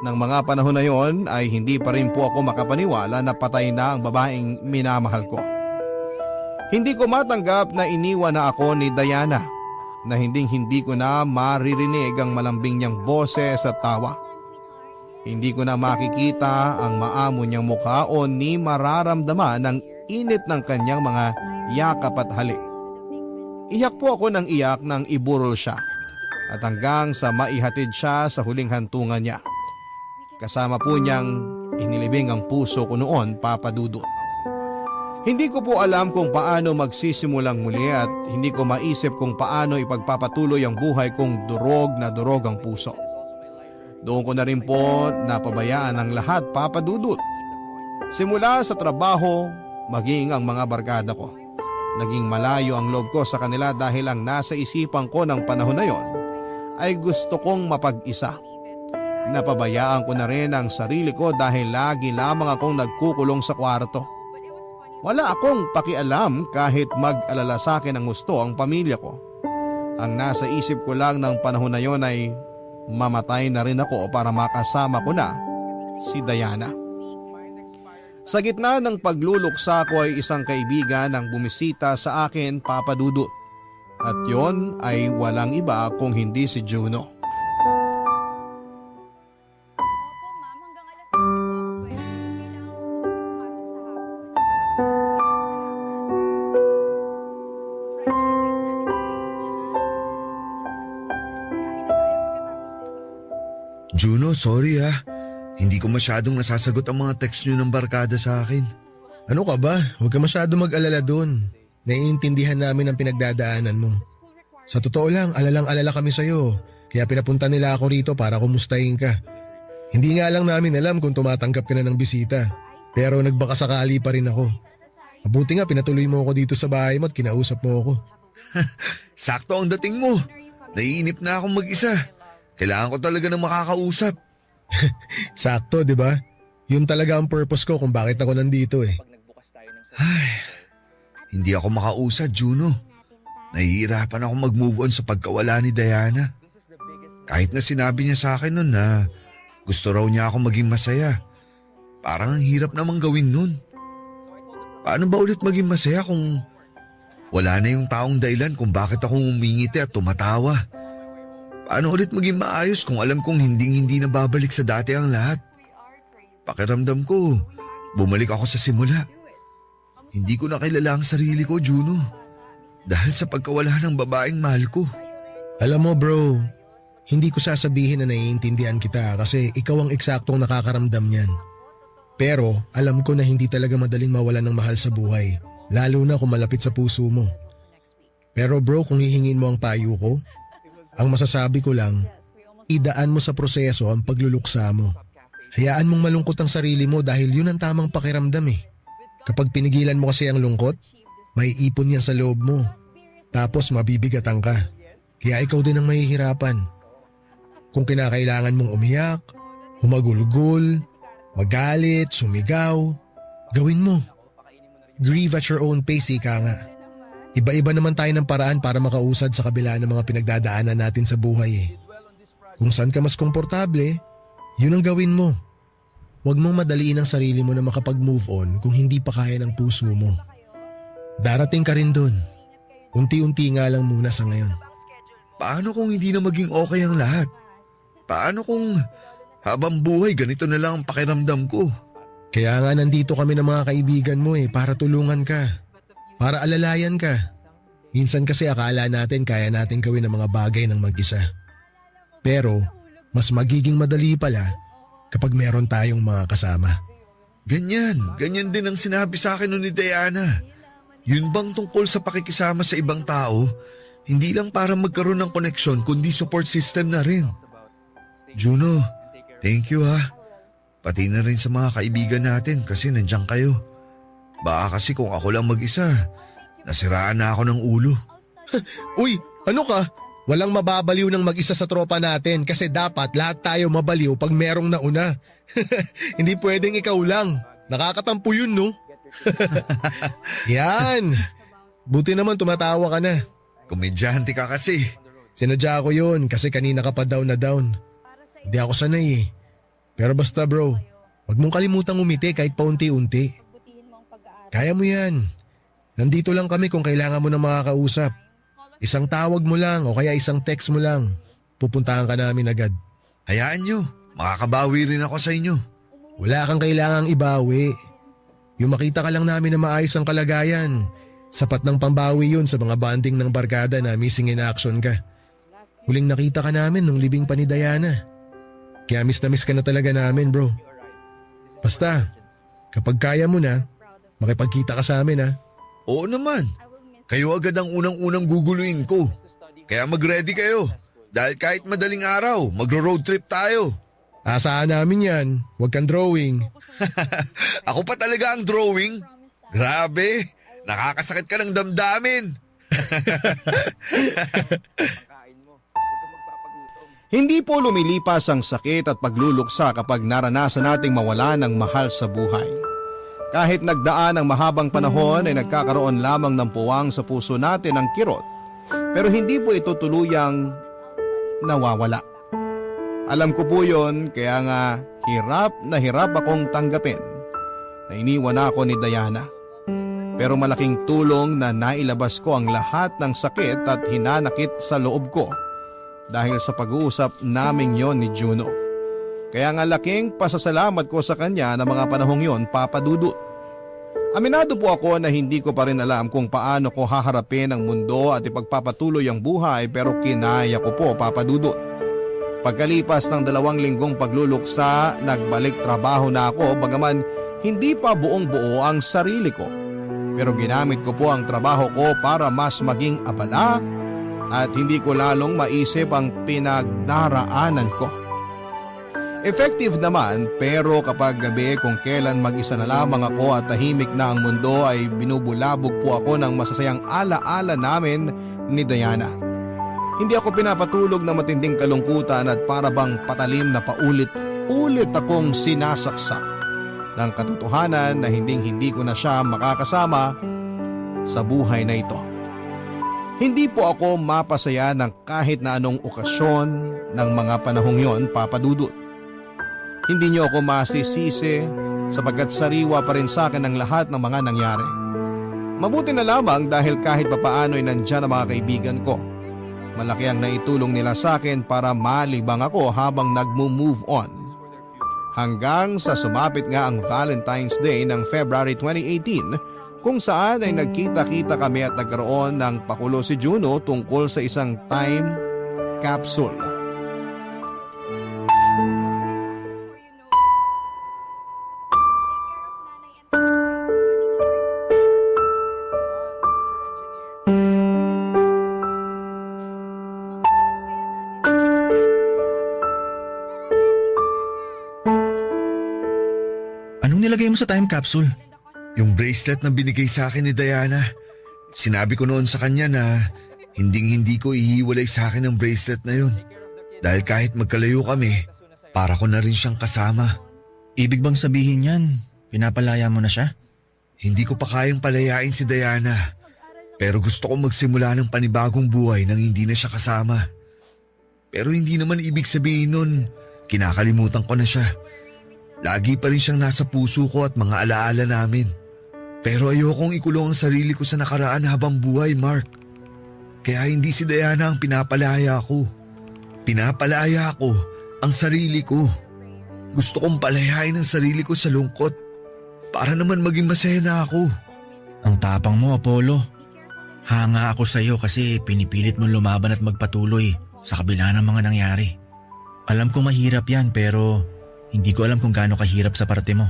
Nang mga panahon na yon ay hindi pa rin po ako makapaniwala na patay na ang babaeng minamahal ko. Hindi ko matanggap na iniwan na ako ni Diana na hindi ko na maririnig ang malambing niyang boses at tawa. Hindi ko na makikita ang maamo niyang mukha o ni mararamdaman ang init ng kanyang mga yakap at halik. Iyak po ako ng iyak nang iburol siya at hanggang sa maihatid siya sa huling hantungan niya. Kasama po niyang inilibing ang puso ko noon, Papa Dudut. Hindi ko po alam kung paano magsisimulang muli at hindi ko maisip kung paano ipagpapatuloy ang buhay kong durog na durog ang puso. Doon ko na rin po napabayaan ang lahat, Papa Dudut. Simula sa trabaho, maging ang mga barkada ko. Naging malayo ang loob ko sa kanila dahil ang nasa isipan ko ng panahon na yon ay gusto kong mapag-isa. Napabayaan ko na rin ang sarili ko dahil lagi lamang akong nagkukulong sa kwarto. Wala akong pakialam kahit mag-alala sa akin ang gusto ang pamilya ko. Ang nasa isip ko lang ng panahon na yon ay mamatay na rin ako para makasama ko na si Diana. Sa gitna ng pagluluksa ko ay isang kaibigan ang bumisita sa akin, Papa Dudut. At yon ay walang iba kung hindi si Juno. Juno, sorry ha. Hindi ko masyadong nasasagot ang mga text nyo ng barkada sa akin. Ano ka ba? Huwag ka masyado mag-alala dun. Naiintindihan namin ang pinagdadaanan mo. Sa totoo lang, alalang-alala kami sa'yo. Kaya pinapunta nila ako rito para kumustahin ka. Hindi nga lang namin alam kung tumatanggap ka na ng bisita. Pero nagbakasakali pa rin ako. Mabuti nga pinatuloy mo ako dito sa bahay mo at kinausap mo ako. Sakto ang dating mo. Naiinip na akong mag-isa. Kailangan ko talaga ng makakausap. Sakto, di ba? Yun talaga ang purpose ko kung bakit ako nandito eh. Hindi ako makausad, Juno. Nahihirapan ako mag-move on sa pagkawala ni Diana. Kahit na sinabi niya sa akin nun na gusto raw niya ako maging masaya. Parang ang hirap namang gawin nun. Paano ba ulit maging masaya kung wala na yung taong dahilan kung bakit ako umingiti at tumatawa? Paano ulit maging maayos kung alam kong hindi na babalik sa dati ang lahat? Pakiramdam ko, bumalik ako sa simula. Hindi ko na kilala ang sarili ko, Juno. Dahil sa pagkawala ng babaeng mahal ko. Alam mo bro, hindi ko sasabihin na naiintindihan kita kasi ikaw ang eksaktong nakakaramdam niyan. Pero alam ko na hindi talaga madaling mawalan ng mahal sa buhay, lalo na kung malapit sa puso mo. Pero bro, kung hihingin mo ang payo ko, ang masasabi ko lang, idaan mo sa proseso ang pagluluksa mo. Hayaan mong malungkot ang sarili mo dahil yun ang tamang pakiramdam eh. Kapag pinigilan mo kasi ang lungkot, may ipon yan sa loob mo. Tapos mabibigatan ka. Kaya ikaw din ang mahihirapan. Kung kinakailangan mong umiyak, humagulgol, magalit, sumigaw, gawin mo. Grieve at your own pace, ika nga. Iba-iba naman tayo ng paraan para makausad sa kabila ng mga pinagdadaanan natin sa buhay eh. Kung saan ka mas komportable, yun ang gawin mo. Huwag mong madaliin ang sarili mo na makapag-move on kung hindi pa kaya ng puso mo. Darating ka rin dun. Unti-unti nga lang muna sa ngayon. Paano kung hindi na maging okay ang lahat? Paano kung Habang buhay, ganito na lang ang pakiramdam ko. Kaya nga nandito kami ng mga kaibigan mo para tulungan ka. Para alalayan ka. Minsan kasi akala natin kaya natin gawin ang mga bagay ng mag-isa. Pero mas magiging madali pala kapag meron tayong mga kasama. Ganyan din ang sinabi sa akin ni Diana. Yun bang tungkol sa pakikisama sa ibang tao, hindi lang para magkaroon ng koneksyon kundi support system na rin. Juno, thank you ha. Pati na rin sa mga kaibigan natin kasi nandiyan kayo. Baka kasi kung ako lang mag-isa, nasiraan na ako ng ulo. Uy, ano ka? Walang mababaliw ng mag-isa sa tropa natin kasi dapat lahat tayo mabaliw pag merong nauna. Hindi pwedeng ikaw lang. Nakakatampo yun, no? Yan. Buti naman tumatawa ka na. Komedyante ka kasi. Sinadya ko yun kasi kanina ka pa down na down. Hindi ako sanay Pero basta bro, wag mong kalimutang umiti kahit paunti-unti. Kaya mo yan. Nandito lang kami kung kailangan mo ng makakausap. Isang tawag mo lang o kaya isang text mo lang. Pupuntahan ka namin agad. Hayaan nyo, makakabawi rin ako sa inyo. Wala kang kailangang ibawi. Yung makita ka lang namin na maayos ang kalagayan. Sapat ng pambawi yun sa mga banding ng barkada na missing in action ka. Huling nakita ka namin nung libing pa ni Diana. Kaya miss na miss ka na talaga namin bro. Basta, kapag kaya mo na, makipagkita ka sa amin ha. Oo naman. Kayo agad ang unang-unang guguluin ko. Kaya mag-ready kayo. Dahil kahit madaling araw, magro-road trip tayo. Asahan namin yan, huwag kang drawing. Ako pa talaga ang drawing. Grabe, nakakasakit ka ng damdamin. Hindi po lumilipas ang sakit at pagluluksa kapag naranasan nating mawala ng mahal sa buhay. Kahit nagdaan ang mahabang panahon ay nagkakaroon lamang ng puwang sa puso natin ng kirot, pero hindi po ito tuluyang nawawala. Alam ko po yon, kaya nga hirap akong tanggapin na iniwan ako ni Diana. Pero malaking tulong na nailabas ko ang lahat ng sakit at hinanakit sa loob ko dahil sa pag-uusap naming yon ni Juno. Kaya nga laking pasasalamat ko sa kanya na mga panahong yon, Papa Dudut. Aminado po ako na hindi ko pa rin alam kung paano ko haharapin ang mundo at ipagpapatuloy ang buhay, pero kinaya ko po, Papa Dudut. Pagkalipas ng 2 linggong pagluluksa, nagbalik trabaho na ako bagaman hindi pa buong buo ang sarili ko. Pero ginamit ko po ang trabaho ko para mas maging abala at hindi ko lalong maisip ang pinagdaraanan ko. Effective naman, pero kapag gabi kung kailan mag-isa na lamang ako at tahimik na ang mundo ay binubulabog po ako ng masasayang alaala namin ni Diana. Hindi ako pinapatulog ng matinding kalungkutan at para bang patalim na paulit-ulit akong sinasaksak ng katotohanan na hindi ko na siya makakasama sa buhay na ito. Hindi po ako mapasaya ng kahit na anong okasyon ng mga panahong yon, Papa Dudut. Hindi niyo ako masisisi sapagkat sariwa pa rin sa akin ang lahat ng mga nangyari. Mabuti na lamang dahil kahit papaano ay nandyan ang mga kaibigan ko. Malaki ang naitulong nila sa akin para malibang ako habang nagmo-move on. Hanggang sa sumapit nga ang Valentine's Day ng February 2018 kung saan ay nagkita-kita kami at nagkaroon ng pakulo si Juno tungkol sa isang time capsule. Anong nilagay mo sa time capsule? Yung bracelet na binigay sa akin ni Diana. Sinabi ko noon sa kanya na hindi ko ihiwalay sa akin ang bracelet na yun. Dahil kahit magkalayo kami, para ko na rin siyang kasama. Ibig bang sabihin yan, pinapalaya mo na siya? Hindi ko pa kayang palayain si Diana. Pero gusto kong magsimula ng panibagong buhay nang hindi na siya kasama. Pero hindi naman ibig sabihin nun, kinakalimutan ko na siya. Lagi pa rin siyang nasa puso ko at mga alaala namin. Pero ayokong ikulong ang sarili ko sa nakaraan habang buhay, Mark. Kaya hindi si Diana ang pinapalaya ko. Pinapalaya ko ang sarili ko. Gusto kong palayain ang sarili ko sa lungkot para naman maging masaya na ako. Ang tapang mo, Apollo. Hanga ako sa'yo kasi pinipilit mong lumaban at magpatuloy sa kabila ng mga nangyari. Alam ko mahirap yan pero hindi ko alam kung gaano kahirap sa parte mo.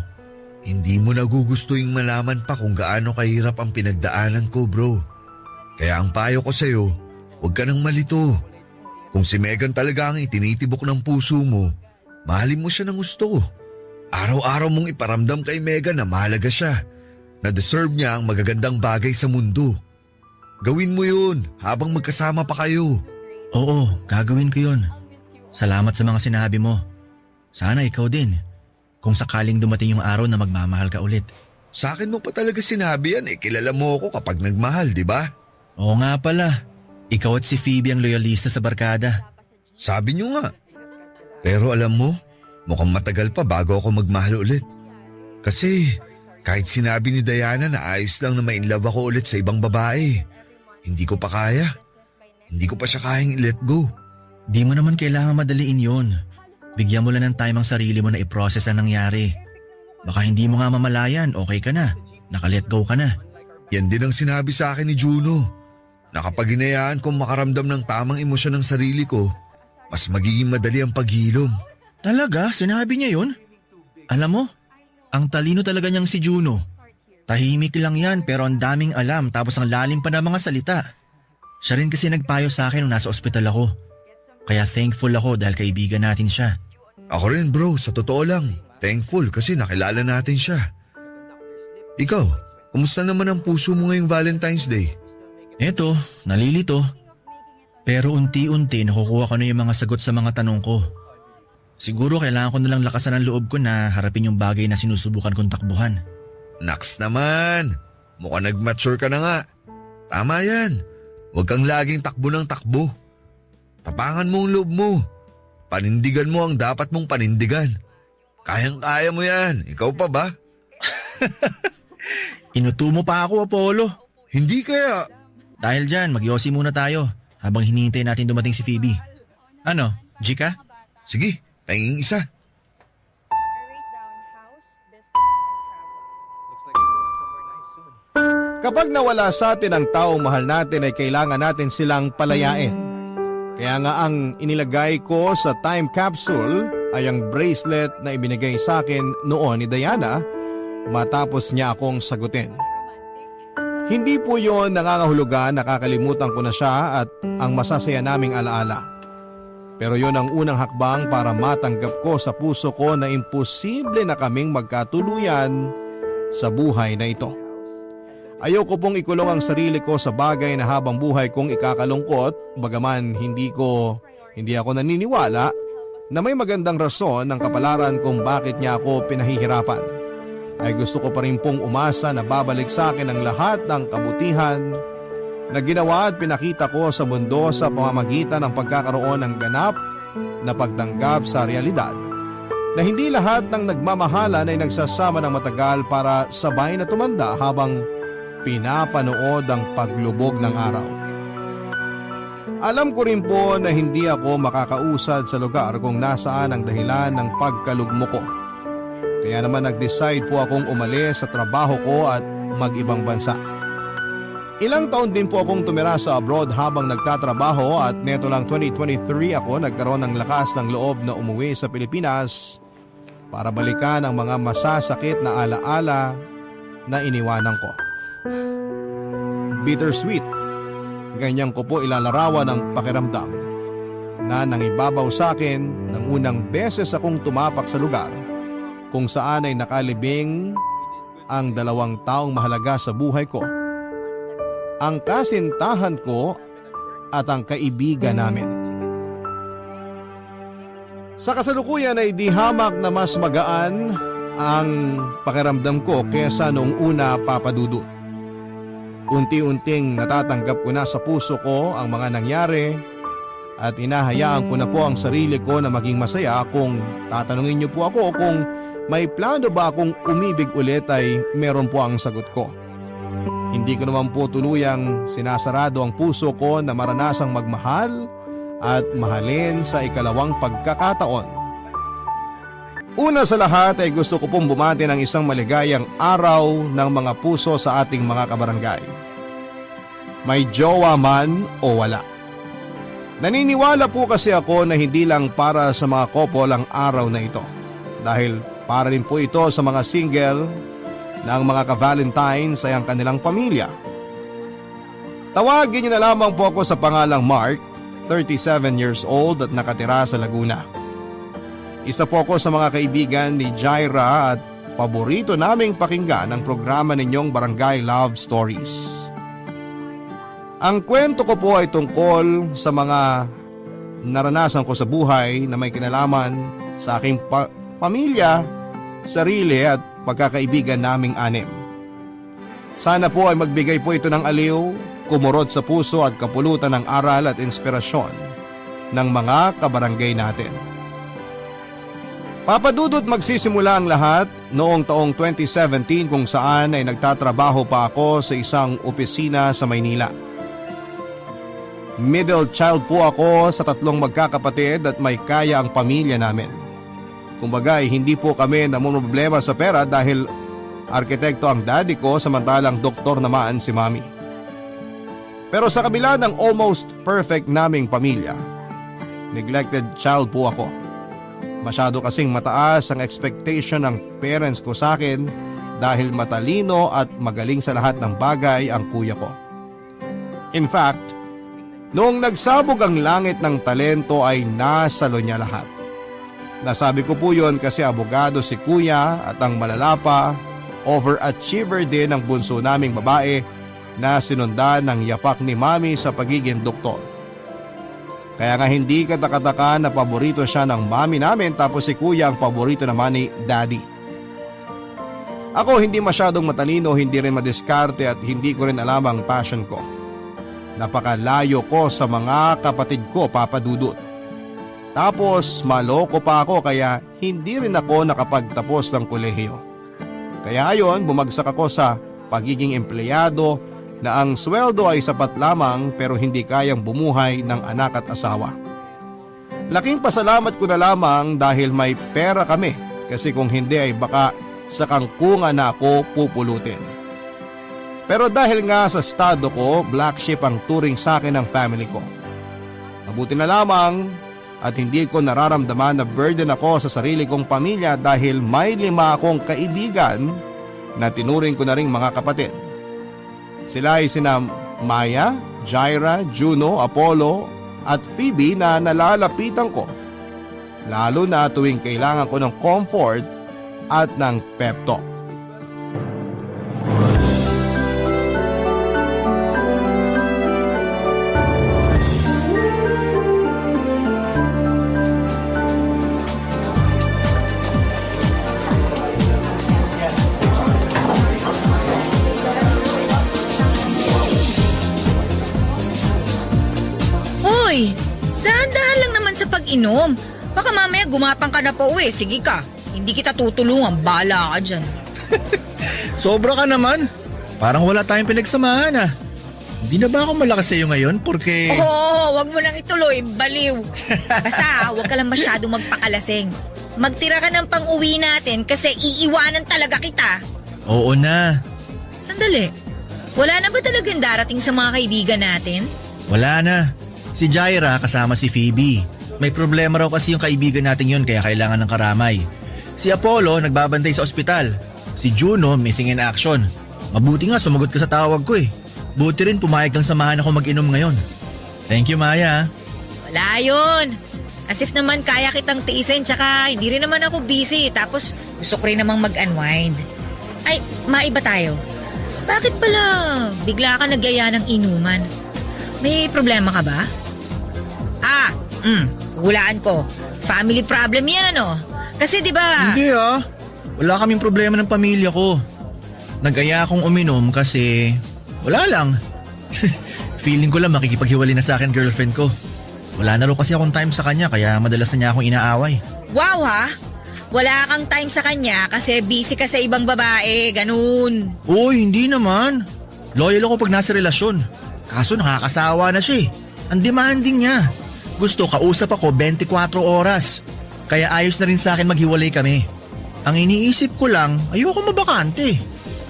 Hindi mo nagugustuhin malaman pa kung gaano kahirap ang pinagdaanan ko, bro. Kaya ang payo ko sa'yo, huwag ka nang malito. Kung si Megan talaga ang itinitibok ng puso mo, mahalin mo siya ng gusto. Araw-araw mong iparamdam kay Megan na mahalaga siya, na deserve niya ang magagandang bagay sa mundo. Gawin mo yun habang magkasama pa kayo. Oo, gagawin ko yun. Salamat sa mga sinabi mo. Sana ikaw din. Kung sakaling dumating yung araw na magmamahal ka ulit. Sa akin mo pa talaga sinabi yan kilala mo ako kapag nagmahal, di ba? Oo nga pala. Ikaw at si Phoebe ang loyalista sa barkada. Sabi niyo nga. Pero alam mo, mukhang matagal pa bago ako magmahal ulit. Kasi kahit sinabi ni Diana na ayos lang na ma-inlove ako ulit sa ibang babae, hindi ko pa kaya. Hindi ko pa siya kayang i-let go. Di mo naman kailangan madaliin yun. Bigyan mo lang ng time ang sarili mo na i-process ang nangyari. Baka hindi mo nga mamalayan, okay ka na. Naka-let go ka na. Yan din ang sinabi sa akin ni Juno. Na kapag hinayaan kong makaramdam ng tamang emosyon ng sarili ko, mas magiging madali ang paghilom. Talaga? Sinabi niya yun? Alam mo, ang talino talaga niyang si Juno. Tahimik lang yan pero ang daming alam tapos ang lalim pa ng mga salita. Siya rin kasi nagpayo sa akin nung nasa ospital ako. Kaya thankful ako dahil kaibigan natin siya. Ako rin bro, sa totoo lang. Thankful kasi nakilala natin siya. Ikaw, kumusta naman ang puso mo ngayong Valentine's Day? Eto, nalilito. Pero unti-unti nakukuha ko na yung mga sagot sa mga tanong ko. Siguro kailangan ko nalang lakasan ang loob ko na harapin yung bagay na sinusubukan kong takbuhan. Naks naman, mukhang nag-mature ka na nga. Tama yan, huwag kang laging takbo ng takbo. Tapangan mo ang loob mo. Panindigan mo ang dapat mong panindigan. Kayang-kaya mo yan, ikaw pa ba? Inuto mo pa ako, Apollo. Hindi kaya. Dahil dyan, magyosi muna tayo habang hinihintay natin dumating si Phoebe. Ano, Jika? Sige, pahinging isa. Kapag nawala sa atin ang taong mahal natin ay kailangan natin silang palayain. Kaya nga ang inilagay ko sa time capsule ay ang bracelet na ibinigay sa akin noon ni Diana matapos niya akong sagutin. Hindi po yon nangangahulugan, nakakalimutan ko na siya at ang masasaya naming alaala. Pero yon ang unang hakbang para matanggap ko sa puso ko na imposible na kaming magkatuluyan sa buhay na ito. Ayoko pong ikulong ang sarili ko sa bagay na habang buhay kong ikakalungkot, bagaman hindi ako naniniwala na may magandang rason ng kapalaran kung bakit niya ako pinahihirapan. Ay gusto ko pa rin pong umasa na babalik sa akin ang lahat ng kabutihan na ginawa at pinakita ko sa mundo sa pamamagitan ng pagkakaroon ng ganap na pagtanggap sa realidad. Na hindi lahat ng nagmamahalan ay nagsasama ng matagal para sabay na tumanda habang pinapanood ang paglubog ng araw. Alam ko rin po na hindi ako makakausad sa lugar kung nasaan ang dahilan ng pagkalugmo ko. Kaya naman nag-decide po akong umalis sa trabaho ko at mag-ibang bansa. Ilang taon din po akong tumira sa abroad habang nagtatrabaho at neto lang 2023 ako nagkaroon ng lakas ng loob na umuwi sa Pilipinas para balikan ang mga masasakit na alaala na iniwanan ko. Bittersweet, ganyan ko po ilalarawan ang pakiramdam na nangibabaw sa akin nang unang beses akong tumapak sa lugar kung saan ay nakalibing ang dalawang taong mahalaga sa buhay ko. Ang kasintahan ko at ang kaibigan namin. Sa kasalukuyan ay di hamak na mas magaan ang pakiramdam ko kesa noong una, Papa Dudut. Unti-unting natatanggap ko na sa puso ko ang mga nangyari at inahayaan ko na po ang sarili ko na maging masaya. Kung tatanungin niyo po ako kung may plano ba akong umibig ulit ay meron po ang sagot ko. Hindi ko naman po tuluyang sinasarado ang puso ko na maranasang magmahal at mahalin sa ikalawang pagkakataon. Una sa lahat ay gusto ko pong bumati ng isang maligayang araw ng mga puso sa ating mga kabarangay. May jowa man o wala. Naniniwala po kasi ako na hindi lang para sa mga couple ang araw na ito. Dahil para rin po ito sa mga single na ang mga ka-Valentines ay ang kanilang pamilya. Tawagin niyo na lamang po ako sa pangalang Mark, 37 years old at nakatira sa Laguna. Isa po ako sa mga kaibigan ni Jaira at paborito naming pakinggan ang programa ninyong Barangay Love Stories. Ang kwento ko po ay tungkol sa mga naranasan ko sa buhay na may kinalaman sa aking pamilya, sarili at pagkakaibigan naming anim. Sana po ay magbigay po ito ng aliw, kumurot sa puso at kapulutan ng aral at inspirasyon ng mga kabarangay natin. Papadudot magsisimula ang lahat noong taong 2017 kung saan ay nagtatrabaho pa ako sa isang opisina sa Maynila. Middle child po ako sa 3 magkakapatid at may kaya ang pamilya namin. Kumbaga ay hindi po kami namumroblema sa pera dahil arkitekto ang daddy ko samantalang doktor naman si mami. Pero sa kabila ng almost perfect naming pamilya, neglected child po ako. Masyado kasing mataas ang expectation ng parents ko sa akin dahil matalino at magaling sa lahat ng bagay ang kuya ko. In fact, noong nagsabog ang langit ng talento ay nasalo niya lahat. Nasabi ko po yun kasi abogado si kuya at ang malalapa, overachiever din ang bunso naming babae na sinundan ng yapak ni mami sa pagiging doktor. Kaya nga hindi katakataka na paborito siya ng mami namin tapos si kuya ang paborito naman ni daddy. Ako hindi masyadong matalino, hindi rin madiskarte at hindi ko rin alam ang passion ko. Napakalayo ko sa mga kapatid ko, Papa Dudut. Tapos maloko pa ako kaya hindi rin ako nakapagtapos ng kolehiyo. Kaya ayon bumagsak ako sa pagiging empleyado na ang sweldo ay sapat lamang pero hindi kayang bumuhay ng anak at asawa. Laking pasalamat ko na lamang dahil may pera kami kasi kung hindi ay baka sa kangkungan na ako pupulutin. Pero dahil nga sa estado ko, black sheep ang turing sa akin ng family ko. Mabuti na lamang at hindi ko nararamdaman na burden ako sa sarili kong pamilya dahil may 5 akong kaibigan na tinuring ko na ring mga kapatid. Sila ay sina Maya, Jaira, Juno, Apollo at Phoebe na nalalapitan ko. Lalo na tuwing kailangan ko ng comfort at ng pep talk. Hoy, dahan-dahan lang naman sa pag-inom. Baka mamaya gumapang ka na pa uwi. Sige ka, hindi kita tutulungan. Bahala ka dyan. Sobra ka naman. Parang wala tayong pinagsamahan ah. Hindi na ba ako malakas sa iyo ngayon porque... Oo, wag mo lang ituloy. Baliw. Basta, wag ka lang masyadong magpakalasing. Magtira ka ng pang-uwi natin kasi iiwanan talaga kita. Oo na. Sandali. Wala na ba talagang darating sa mga kaibigan natin? Wala na. Si Jaira kasama si Phoebe. May problema raw kasi yung kaibigan natin yun kaya kailangan ng karamay. Si Apollo nagbabantay sa ospital. Si Juno missing in action. Mabuti nga sumagot ka sa tawag ko eh. Buti rin pumayag kang samahan ako mag-inom ngayon. Thank you, Maya. Wala yun. As if naman kaya kitang tiisin tsaka hindi rin naman ako busy. Tapos gusto ko rin namang mag-unwind. Ay, maiba tayo. Bakit pala bigla ka nagyaya ng inuman? May problema ka ba? Hulaan ko. Family problem yan ano? Kasi diba... Hindi ah. Wala kaming problema ng pamilya ko. Nag-aya akong uminom kasi... Wala lang. Feeling ko lang makikipaghiwalay na sa akin girlfriend ko. Wala na rin kasi akong time sa kanya kaya madalas na niya akong inaaway. Wow ha? Wala kang time sa kanya kasi busy ka sa ibang babae, ganun. Uy, hindi naman. Loyal ako pag nasa relasyon. Kaso nakakasawa na siya eh. Ang demanding niya. Gusto kausap ako 24 oras. Kaya ayos na rin sa akin maghiwalay kami. Ang iniisip ko lang, ayoko mabakante.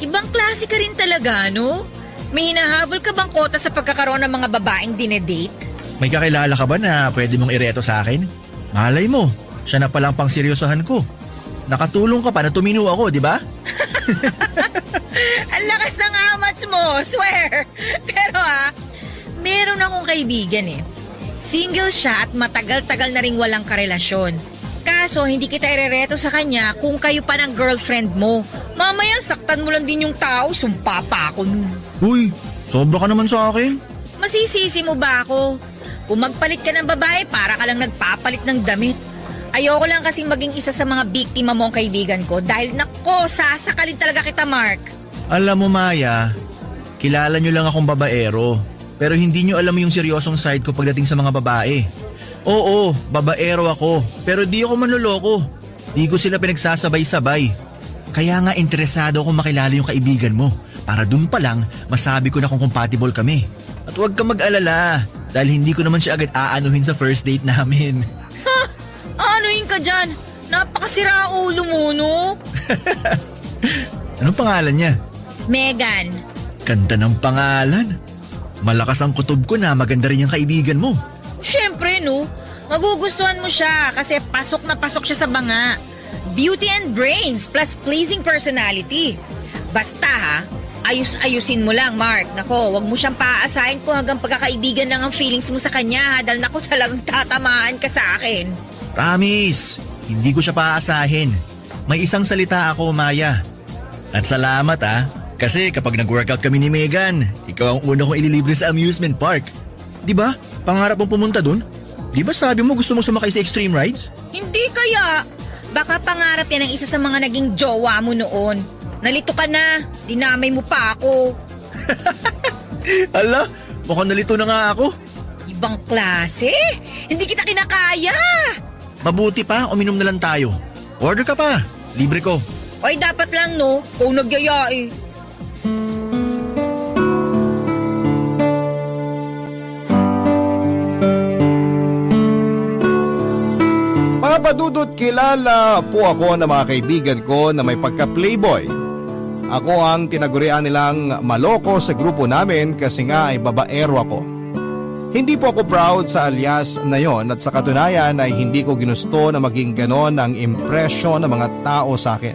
Ibang klase ka rin talaga, no? May hinahabol ka bang kota sa pagkakaroon ng mga babaeng dinedate? May kakilala ka ba na pwede mong ireto sa akin? Malay mo, siya na palang pang seryosohan ko. Nakatulong ka pa na tumino ako, di ba? Ang lakas ng amats mo, swear! Pero meron akong kaibigan eh. Single siya at matagal-tagal na ring walang karelasyon. Kaso hindi kita irereto sa kanya kung kayo pa ng girlfriend mo. Mamaya saktan mo lang din yung tao, sumpa pa ako nun. Uy, sobra ka naman sa akin. Masisisi mo ba ako? Kung magpalit ka ng babae, para ka lang nagpapalit ng damit. Ayoko lang kasing maging isa sa mga biktima mong kaibigan ko dahil nako, sasakalin talaga kita, Mark. Alam mo, Maya, kilala nyo lang akong babaero. Pero hindi nyo alam yung seryosong side ko pagdating sa mga babae. Oo, babaero ako, pero di ako manloloko. Di ko sila pinagsasabay-sabay. Kaya nga interesado akong makilala yung kaibigan mo para dun pa lang masabi ko na kung compatible kami. At huwag ka mag-alala dahil hindi ko naman siya agad aanuhin sa first date namin. Ha? Anuhin ka dyan? Napakasira ulo mo, no? Anong pangalan niya? Megan. Ganda ng pangalan. Malakas ang kutob ko na maganda rin yung kaibigan mo. Siyempre, no? Magugustuhan mo siya kasi pasok na pasok siya sa banga. Beauty and brains plus pleasing personality. Basta ayus-ayusin mo lang, Mark. Nako, wag mo siyang paaasahin kung hanggang pagkakaibigan lang ang feelings mo sa kanya dahil nako talagang tatamaan ka sa akin. Promise, hindi ko siya paaasahin. May isang salita ako, Maya. At salamat kasi kapag nag-workout kami ni Megan, ikaw ang una kong ililibre sa amusement park. Di ba? Pangarap mong pumunta dun? Di ba sabi mo gusto mong sumakay sa extreme rides? Hindi kaya. Baka pangarap yan ng isa sa mga naging jowa mo noon. Nalito ka na. Dinamay mo pa ako. Ala, mukhang nalito na nga ako. Ibang klase? Hindi kita kinakaya. Mabuti pa, uminom na lang tayo. Order ka pa, libre ko. Oy, dapat lang, no? Kung nagyaya eh. Papadudot, kilala po ako ng mga kaibigan ko na may pagka-playboy. Ako ang tinagurian nilang maloko sa grupo namin kasi nga ay babaero ako. Hindi po ako proud sa alias na yon at sa katunayan ay hindi ko ginusto na maging ganon ang impresyon ng mga tao sa akin.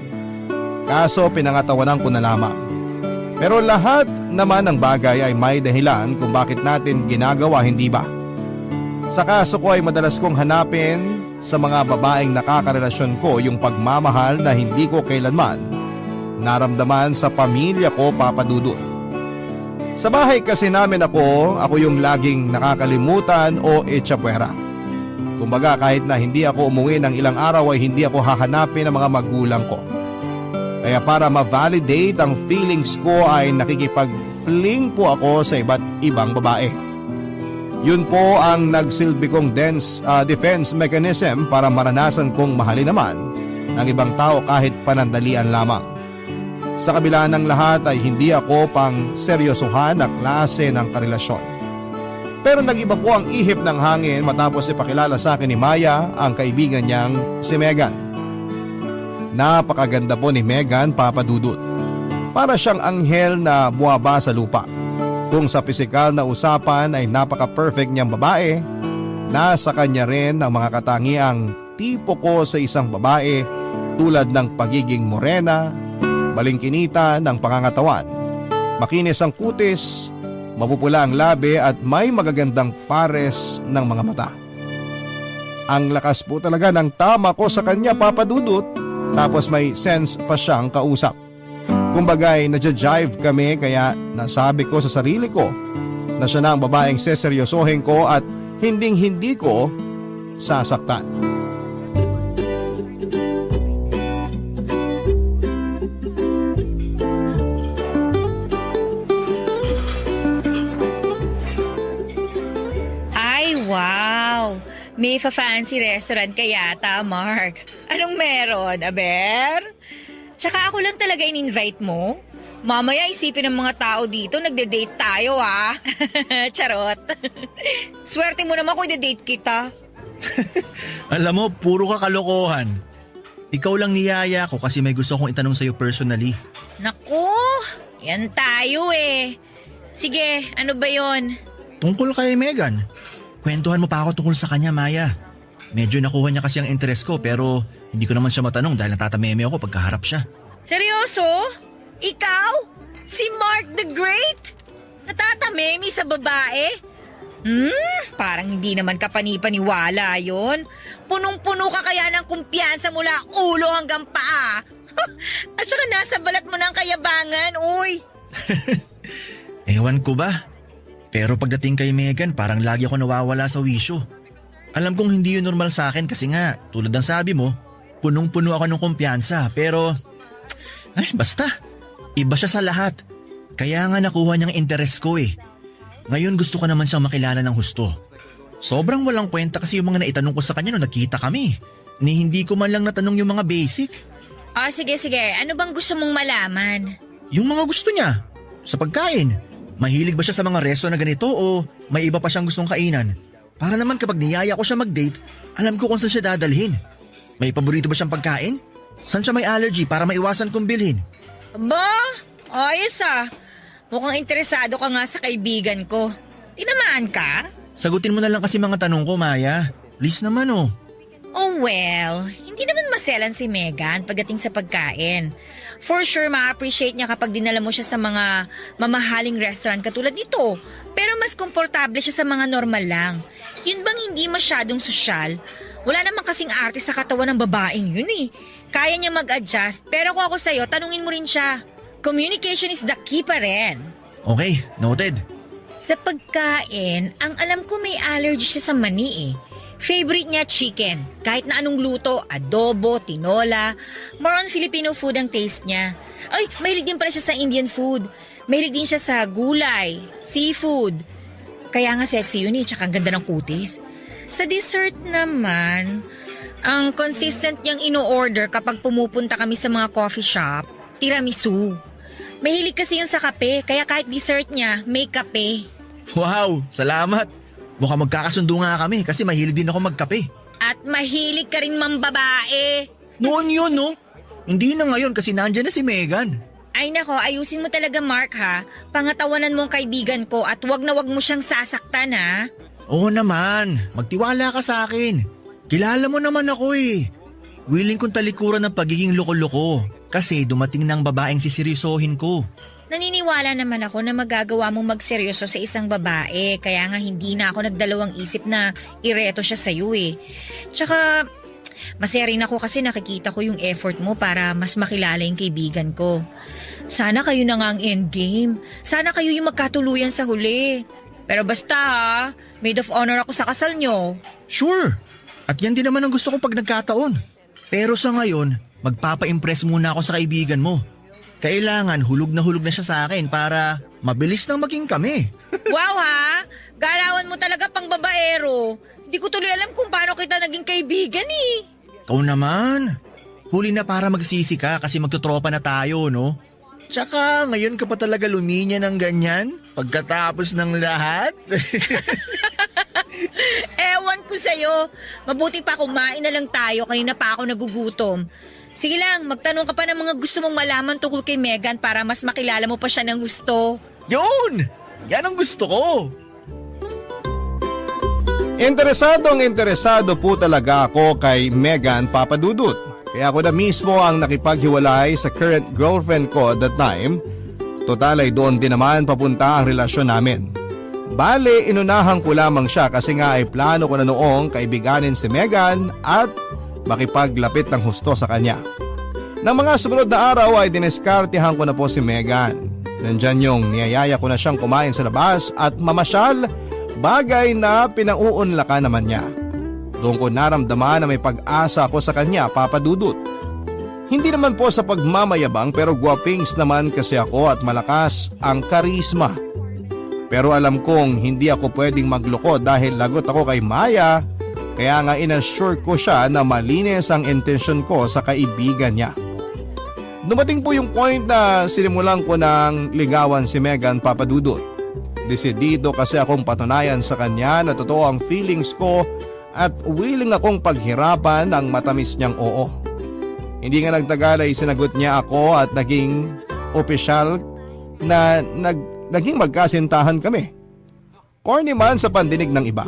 Kaso pinangatawanan ko na lamang. Pero lahat naman ng bagay ay may dahilan kung bakit natin ginagawa, hindi ba? Sa kaso ko ay madalas kong hanapin sa mga babaeng nakakarelasyon ko yung pagmamahal na hindi ko kailanman naramdaman sa pamilya ko, Papa Dudut. Sa bahay kasi namin ako yung laging nakakalimutan o etsapuera. Kumbaga kahit na hindi ako umuwi ng ilang araw ay hindi ako hahanapin ng mga magulang ko. Kaya para ma-validate ang feelings ko ay nakikipag-fling po ako sa iba't ibang babae. Yun po ang nagsilbi kong defense mechanism para maranasan kong mahalin naman ng ibang tao kahit panandalian lamang. Sa kabila ng lahat ay hindi ako pang seryosohan na klase ng karelasyon. Pero nag-iba po ang ihip ng hangin matapos ipakilala sa akin ni Maya ang kaibigan niyang si Megan. Napakaganda po ni Megan, Papa Dudut. Para siyang anghel na buwaba sa lupa. Kung sa pisikal na usapan ay napaka-perfect niyang babae, nasa kanya rin ang mga katangiang tipo ko sa isang babae tulad ng pagiging morena, balingkinita ng pangangatawan, makinis ang kutis, mapupula ang labi at may magagandang pares ng mga mata. Ang lakas po talaga ng tama ko sa kanya, Papa Dudut, tapos may sense pa siyang kausap. Kumbagay nadja-jive kami kaya nasabi ko sa sarili ko na siya na ang babaeng seseryosohin ko at hinding-hindi ko sasaktan. Ay, wow! May fa-fancy restaurant ka yata, Mark. Anong meron, Aber? Tsaka ako lang talaga in-invite mo. Mamaya isipin ng mga tao dito, nagde-date tayo Charot. Swerte mo naman kung i-date kita. Alam mo, puro ka kalokohan. Ikaw lang niyaya ko kasi may gusto kong itanong sa'yo personally. Naku, yan tayo eh. Sige, ano ba yon? Tungkol kay Megan. Kwentuhan mo pa ako tungkol sa kanya, Maya. Medyo nakuha niya kasi ang interest ko pero hindi ko naman siya matanong dahil natatameme ako pagkaharap siya. Seryoso? Ikaw? Si Mark the Great? Natatamemi sa babae? Parang hindi naman kapani-paniwala yon. Punong-puno ka kaya ng kumpiyansa mula ulo hanggang paa. At saka nasa balat mo ng kayabangan, uy. Ewan ko ba? Pero pagdating kay Megan parang lagi ako nawawala sa wisyo. Alam kong hindi yun normal sa akin kasi nga tulad ng sabi mo, punong-puno ako ng kumpiyansa pero basta, iba siya sa lahat. Kaya nga nakuha niyang interes ko eh. Ngayon gusto ko naman siyang makilala ng husto. Sobrang walang kwenta kasi yung mga naitanong ko sa kanya nung nakita kami. Ni hindi ko man lang natanong yung mga basic. Sige. Ano bang gusto mong malaman? Yung mga gusto niya, sa pagkain. Mahilig ba siya sa mga resto na ganito o may iba pa siyang gustong kainan? Para naman kapag niyaya ko siya mag-date, alam ko kung saan siya dadalhin. May paborito ba siyang pagkain? Saan siya may allergy para maiwasan kong bilhin? Aba, ayos ah. Mukhang interesado ka nga sa kaibigan ko. Tinamaan ka? Sagutin mo na lang kasi mga tanong ko, Maya. Please naman oh. Oh well, hindi naman maselan si Megan pagdating sa pagkain. For sure, ma-appreciate niya kapag dinala mo siya sa mga mamahaling restaurant katulad nito. Pero mas komportable siya sa mga normal lang. Yun bang hindi masyadong sosyal? Wala naman kasing arte sa katawan ng babaeng yun eh. Kaya niya mag-adjust, pero kung ako sa'yo, tanungin mo rin siya. Communication is the key pa rin. Okay, noted. Sa pagkain, ang alam ko may allergy siya sa mani eh. Favorite niya chicken. Kahit na anong luto, adobo, tinola. More on Filipino food ang taste niya. Ay, mahilig din pala siya sa Indian food. Mahilig din siya sa gulay, seafood. Kaya nga sexy yun eh, tsaka ang ganda ng kutis. Sa dessert naman, ang consistent niyang ino-order kapag pumupunta kami sa mga coffee shop, tiramisu. Mahilig kasi yun sa kape, kaya kahit dessert niya, may kape. Wow, salamat. Mukhang magkakasundo nga kami kasi mahilig din ako magkape. At mahilig ka rin mambabae. Noon yun, no? Hindi na ngayon kasi nandyan na si Megan. Ay nako, ayusin mo talaga Mark ha. Pangatawanan mong kaibigan ko at wag na wag mo siyang sasaktan ha. Oo naman, magtiwala ka sa akin. Kilala mo naman ako eh. Willing kong talikuran ng pagiging loko-loko kasi dumating na ang babaeng siseryosohin ko. Naniniwala naman ako na magagawa mong magseryoso sa isang babae kaya nga hindi na ako nagdalawang isip na ireto siya sa'yo eh. Tsaka masaya rin ako kasi nakikita ko yung effort mo para mas makilala yung kaibigan ko. Sana kayo na nga ang endgame. Sana kayo yung magkatuluyan sa huli. Pero basta ha, maid of honor ako sa kasal nyo. Sure, at yan din naman ang gusto ko pag nagkataon. Pero sa ngayon, magpapa-impress muna ako sa kaibigan mo. Kailangan hulog na siya sa akin para mabilis nang maging kami. Wow ha, galawan mo talaga pang babaero. Hindi ko tuloy alam kung paano kita naging kaibigan eh. Ikaw naman, huli na para magsisi ka kasi magtutropa na tayo, no? Tsaka ngayon ka pa talaga luminya ng ganyan pagkatapos ng lahat. Ewan ko sa'yo. Mabuti pa kumain na lang tayo, kanina pa ako nagugutom. Sige lang, magtanong ka pa ng mga gusto mong malaman tungkol kay Megan para mas makilala mo pa siya ng gusto. Yun! Yan ang gusto ko! Interesado po talaga ako kay Megan Papadudut. Kaya ako na mismo ang nakipaghiwalay sa current girlfriend ko at that time. Total ay doon din naman papunta ang relasyon namin. Bale, inunahan ko lamang siya kasi nga ay plano ko na noong kaibiganin si Megan at makipaglapit ng husto sa kanya. Nang mga sumunod na araw ay dineskartehan ko na po si Megan. Nandyan yung niyayaya ko na siyang kumain sa labas at mamasyal, bagay na pinauunlakan naman niya. Doon ko naramdaman na may pag-asa ako sa kanya, Papadudut. Hindi naman po sa pagmamayabang pero guwapings naman kasi ako at malakas ang karisma. Pero alam kong hindi ako pwedeng magloko dahil lagot ako kay Maya. Kaya nga inassure ko siya na malinis ang intensyon ko sa kaibigan niya. Dumating po yung point na sinimulan ko ng ligawan si Megan, Papadudut. Desidido kasi akong patunayan sa kanya na totoo ang feelings ko at willing akong paghirapan ang matamis niyang oo. Hindi nga nagtagal ay sinagot niya ako at naging opisyal na naging magkasintahan kami. Corny man sa pandinig ng iba.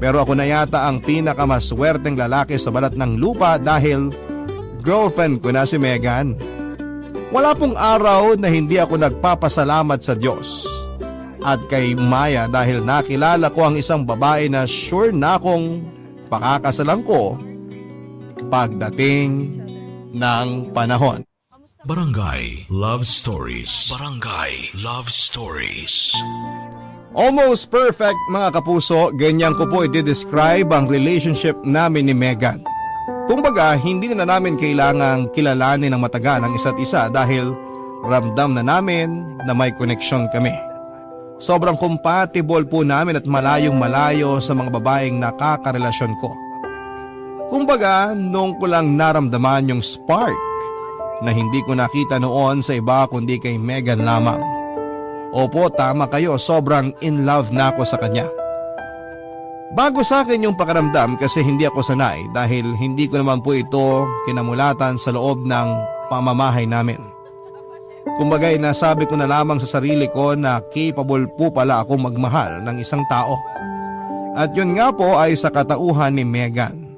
Pero ako na yata ang pinakamaswerteng lalaki sa balat ng lupa dahil girlfriend ko na si Megan. Wala pong araw na hindi ako nagpapasalamat sa Diyos at kay Maya dahil nakilala ko ang isang babae na sure na akong pakakasalan ko pagdating ng panahon. Barangay Love Stories. Barangay Love Stories. Almost perfect mga kapuso, ganyan ko po i-describe ang relationship namin ni Megan. Kumbaga, hindi na namin kailangang kilalanin ng matagal ang isa't isa dahil ramdam na namin na may koneksyon kami. Sobrang compatible po namin at malayong malayo sa mga babaeng nakakarelasyon ko. Kumbaga, noong ko lang naramdaman yung spark na hindi ko nakita noon sa iba kundi kay Megan lamang. Opo, tama kayo, sobrang in love na ako sa kanya. Bago sa akin yung pakiramdam kasi hindi ako sanay dahil hindi ko naman po ito kinamulatan sa loob ng pamamahay namin. Kumbaga, nasabi ko na lamang sa sarili ko na capable po pala akong magmahal ng isang tao. At yun nga po ay sa katauhan ni Megan.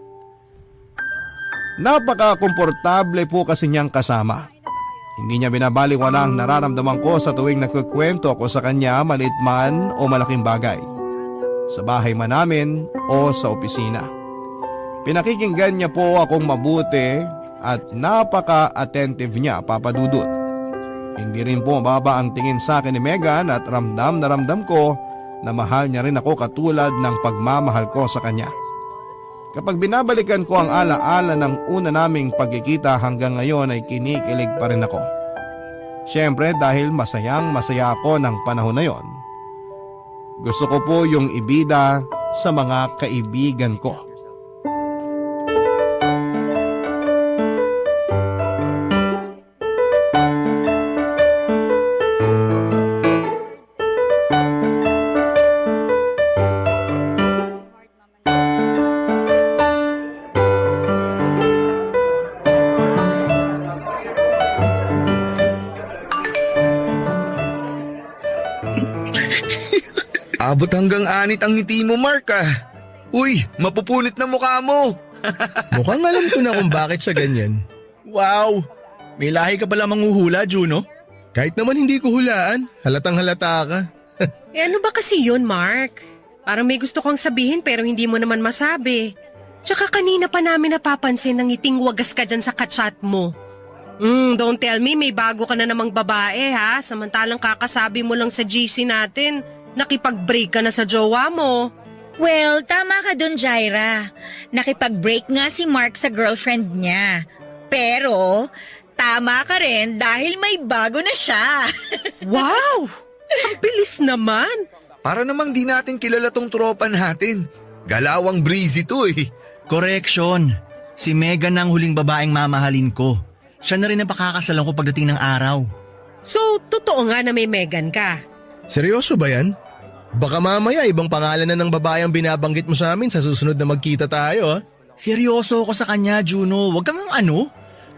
Napaka-komportable po kasi niyang kasama. Hindi niya binabaliwala ang nararamdaman ko sa tuwing nagkukwento ako sa kanya maliit man o malaking bagay. Sa bahay man namin o sa opisina. Pinakikinggan niya po akong mabuti at napaka-attentive niya, Papa Dudut. Hindi rin po mababa ang tingin sa akin ni Megan at ramdam na ramdam ko na mahal niya rin ako katulad ng pagmamahal ko sa kanya. Kapag binabalikan ko ang alaala ng una naming pagkikita hanggang ngayon ay kinikilig pa rin ako. Siyempre dahil masayang masaya ako ng panahon na yon. Gusto ko po yung ibida sa mga kaibigan ko. Abot hanggang anit ang ngiti mo, Mark ah. Uy, mapupunit na mukha mo. Mukhang alam ko na kung bakit siya ganyan. Wow! May lahi ka pala manghuhula, Juno. Kahit naman hindi ko hulaan, halatang halata ka. Ano ba kasi yun, Mark? Parang may gusto kang sabihin pero hindi mo naman masabi. Tsaka kanina pa namin napapansin ng ngiting wagas ka dyan sa kachat mo. Don't tell me may bago ka na namang babae ha, samantalang kakasabi mo lang sa GC natin, nakipag-break ka na sa jowa mo. Well, tama ka dun, Jaira. Nakipag-break nga si Mark sa girlfriend niya. Pero, tama ka rin dahil may bago na siya. Wow! Ang bilis naman! Para namang di natin kilala tong tropa natin. Galawang breezy to eh. Correction. Si Megan ang huling babaeng mamahalin ko. Siya na rin ang pakakasalan ko pagdating ng araw. So, totoo nga na may Megan ka? Seryoso ba yan? Baka mamaya ibang pangalan na ng babae ang binabanggit mo sa amin sa susunod na magkita tayo ha? Seryoso ako sa kanya, Juno. Huwag kang ano.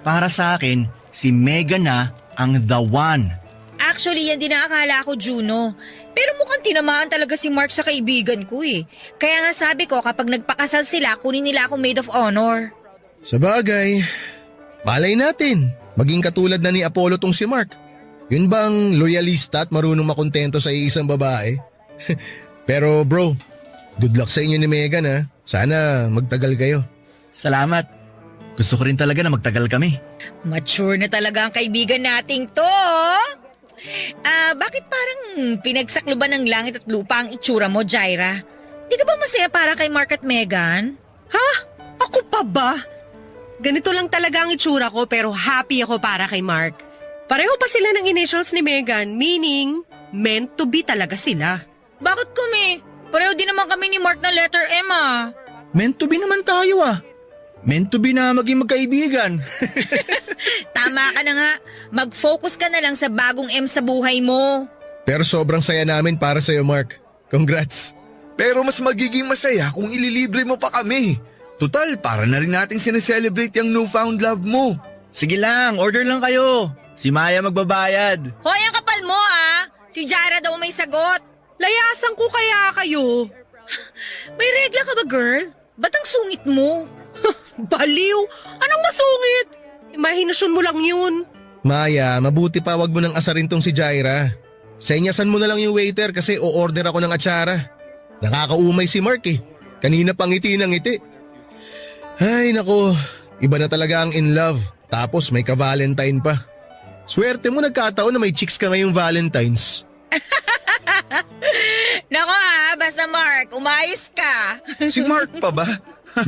Para sa akin, si Megan na ang the one. Actually, yan din ang akala ko, Juno. Pero mukhang tinamaan talaga si Mark sa kaibigan ko eh. Kaya nga sabi ko, kapag nagpakasal sila, kunin nila akong maid of honor. Sa bagay, malay natin. Maging katulad na ni Apollo tong si Mark. Yun bang loyalista at marunong makontento sa isang babae? Pero bro, good luck sa inyo ni Megan ha. Sana magtagal kayo. Salamat. Gusto ko rin talaga na magtagal kami. Mature na talaga ang kaibigan nating to. Bakit parang pinagsakluban ng langit at lupa ang itsura mo, Jaira? Di ka ba masaya para kay Mark at Megan? Ha? Ako pa ba? Ganito lang talaga ang itsura ko pero happy ako para kay Mark. Pareho pa sila ng initials ni Megan, meaning meant to be talaga sila. Bakit kami? Pareho din naman kami ni Mark na letter M ah. Meant to be naman tayo ah. Meant to be na maging magkaibigan. Tama ka na nga. Mag-focus ka na lang sa bagong M sa buhay mo. Pero sobrang saya namin para sa'yo Mark. Congrats. Pero mas magiging masaya kung ililibre mo pa kami. Total, para na rin nating sineselebrate yung newfound love mo. Sige lang, order lang kayo. Si Maya magbabayad. Hoy, ang kapal mo ah! Si Jara daw may sagot. Layasan ko kaya kayo. May regla ka ba, girl? Ba't ang sungit mo? Baliw! Anong masungit? Imahinasyon mo lang yun. Maya, mabuti pa wag mo nang asarin tong si Jaira. Senyasan mo na lang yung waiter kasi o-order ako ng atsara. Nakakaumay si Mark eh. Kanina pang ngiti ng ngiti. Ay nako, iba na talaga ang in love. Tapos may ka-Valentine pa. Swerte mo nagkataon na may chicks ka ngayong Valentines. Nako ah, basta Mark, umayos ka. Si Mark pa ba?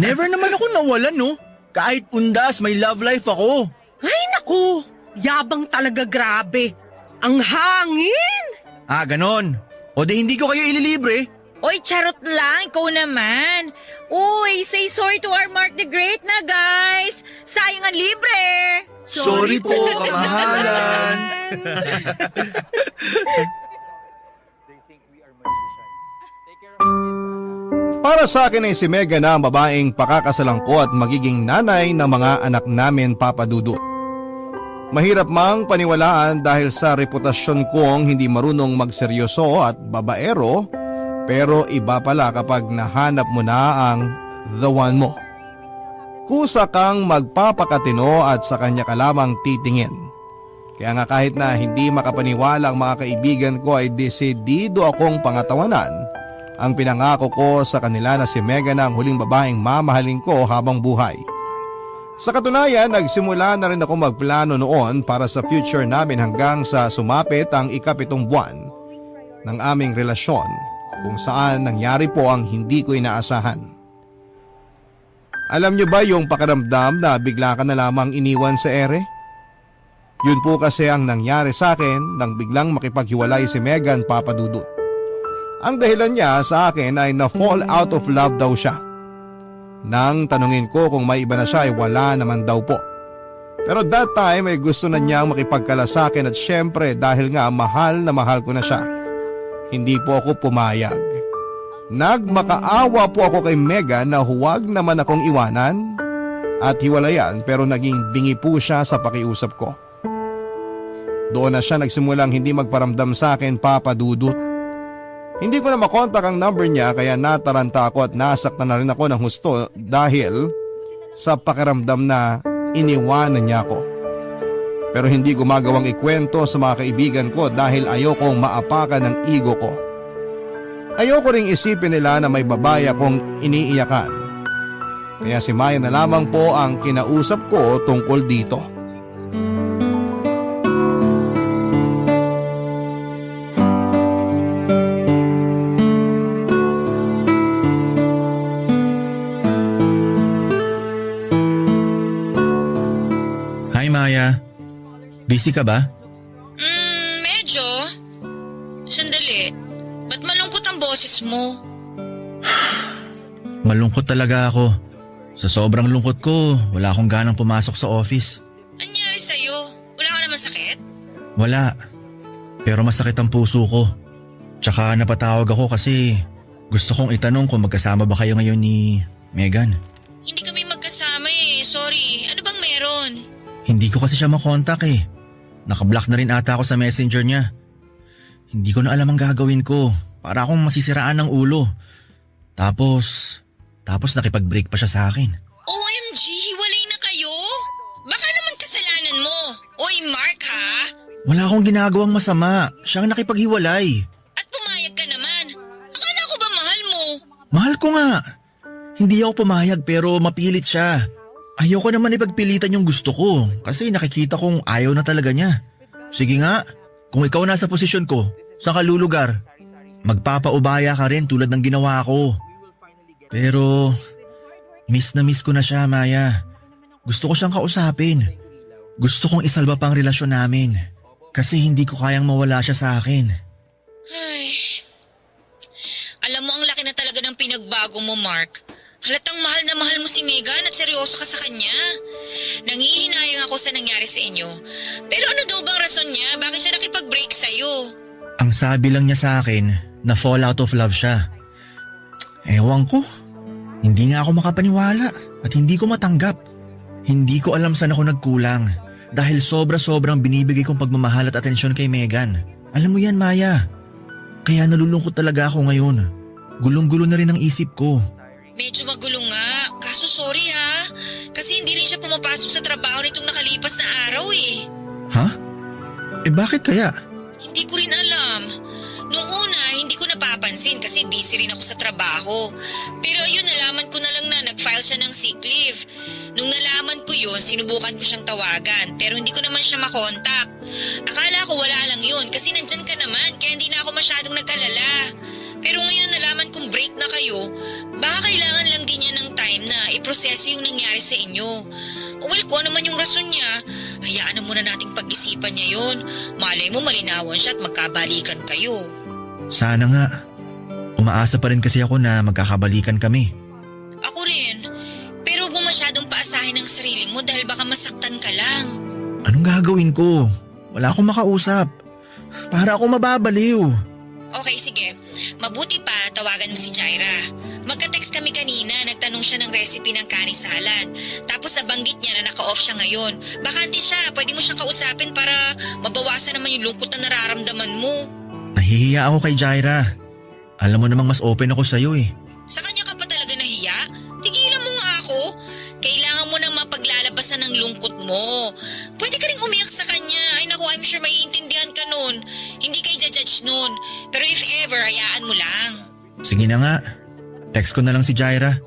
Never naman ako nawalan, no? Kahit undas, may love life ako. Ay naku, yabang talaga grabe. Ang hangin! Ah, ganon. O di hindi ko kayo ililibre. Oy, charot lang, ikaw naman. Uy, say sorry to our Mark the Great na guys. Sayang ang libre. Sorry po, kamahalan. Para sa akin ay si Megan na ang babaeng pakakasalan ko at magiging nanay ng mga anak namin, Papa Dudut. Mahirap mang paniwalaan dahil sa reputasyon kong hindi marunong magseryoso at babaero, pero iba pala kapag nahanap mo na ang the one mo. Kusa kang magpapakatino at sa kanya ka lamang titingin. Kaya nga kahit na hindi makapaniwala ang mga kaibigan ko ay desidido akong pangatawanan ang pinangako ko sa kanila na si Megan ang huling babaeng mamahalin ko habang buhay. Sa katunayan, nagsimula na rin ako magplano noon para sa future namin hanggang sa sumapit ang ika-7 buwan ng aming relasyon kung saan nangyari po ang hindi ko inaasahan. Alam niyo ba yung pakiramdam na bigla ka na lamang iniwan sa ere? Yun po kasi ang nangyari sa akin nang biglang makipaghiwalay si Megan, Papa Dudut. Ang dahilan niya sa akin ay na-fall out of love daw siya. Nang tanungin ko kung may iba na siya ay wala naman daw po. Pero that time ay gusto na niyang makipagkala sa akin at syempre dahil nga mahal na mahal ko na siya. Hindi po ako pumayag. Nagmakaawa po ako kay Megan na huwag naman akong iwanan at hiwalayan pero naging bingi po siya sa pakiusap ko. Doon na siya nagsimulang hindi magparamdam sa akin, Papa Dudut. Hindi ko na makontak ang number niya kaya nataranta ako at nasaktan na rin ako ng husto dahil sa pakiramdam na iniwanan niya ako. Pero hindi ko magawang ikwento sa mga kaibigan ko dahil ayokong maapakan ng ego ko. Ayoko ring isipin nila na may babae akong iniiyakan. Kaya si Maya na lamang po ang kinausap ko tungkol dito. Hi Maya, busy ka ba? Medyo. Sandali, ba't malungkot ang boses mo? Malungkot talaga ako. Sa sobrang lungkot ko, wala akong ganang pumasok sa office. Anyari sa'yo? Wala ka naman sakit? Wala. Pero masakit ang puso ko. Tsaka napatawag ako kasi gusto kong itanong kung magkasama ba kayo ngayon ni Megan. Hindi kami magkasama eh. Sorry. Ano bang meron? Hindi ko kasi siya makontak eh. Nakablock na rin ata ako sa messenger niya. Hindi ko na alam ang gagawin ko. Para akong masisiraan ng ulo. Tapos nakipag-break pa siya sa akin. OMG, hiwalay na kayo? Baka naman kasalanan mo. Oy, Mark ha? Wala akong ginagawang masama. Siya ang nakipaghiwalay. At pumayag ka naman. Akala ko ba mahal mo? Mahal ko nga. Hindi ako pumayag pero mapilit siya. Ayoko naman ipagpilitan yung gusto ko kasi nakikita kong ayaw na talaga niya. Sige nga, kung ikaw nasa posisyon ko, saan ka lulugar? Magpapaubaya ka rin tulad ng ginawa ko. Pero miss na miss ko na siya, Maya. Gusto ko siyang kausapin. Gusto kong isalba pang relasyon namin kasi hindi ko kayang mawala siya sa akin. Ay. Alam mo, ang laki na talaga ng pinagbago mo, Mark. Halatang mahal na mahal mo si Megan at seryoso ka sa kanya. Nangihinayang ako sa nangyari sa inyo. Pero ano daw bang rason niya? Bakit siya nakipag-break sa'yo? Ang sabi lang niya sa akin na fall out of love siya. Ewan ko. Hindi nga ako makapaniwala at hindi ko matanggap. Hindi ko alam saan ako nagkulang dahil sobra-sobrang binibigay kong pagmamahal at atensyon kay Megan. Alam mo yan, Maya. Kaya nalulungkot talaga ako ngayon. Gulong-gulo na rin ang isip ko. Medyo magulo nga. Kaso sorry ha. Kasi hindi rin siya pumapasok sa trabaho nitong nakalipas na araw eh. Ha? Bakit kaya? Hindi ko rin alam. Nung una, hindi ko napapansin kasi busy rin ako sa trabaho. Pero ayun, nalaman ko na lang na nag-file siya ng sick leave. Nung nalaman ko yun, sinubukan ko siyang tawagan pero hindi ko naman siya makontak. Akala ko wala lang yun kasi nandyan ka naman kaya hindi na ako masyadong nag-alala. Pero ngayon nalaman kong break na kayo, baka kailangan lang din niya ng time na iproseso yung nangyari sa inyo. Well, kung ano man yung rason niya, hayaan na muna nating pag-isipan niya yun. Malay mo malinawan siya at magkabalikan kayo. Sana nga. Umaasa pa rin kasi ako na magkakabalikan kami. Ako rin. Pero huwag mo masyadong paasahin ang sarili mo dahil baka masaktan ka lang. Anong gagawin ko? Wala akong makausap. Para ako mababaliw. Okay, sige. Mabuti pa, tawagan mo si Jaira. Magka-text kami kanina, nagtanong siya ng recipe ng kani salad. Tapos nabanggit niya na naka-off siya ngayon. Bakante siya, pwede mo siyang kausapin para mabawasan naman yung lungkot na nararamdaman mo. Nahihiya ako kay Jaira. Alam mo namang mas open ako sa'yo eh. Sa kanya ka pa talaga nahiya? Tigilan mo nga ako. Kailangan mo nang mapaglalabasan ng lungkot mo. Pwede ka rin umiyak sa kanya. Ay naku, I'm sure maiintindihan ka nun. Hindi ka i-judge nun. Pero if ever, hayaan mo lang. Sige na nga. Text ko na lang si Jaira.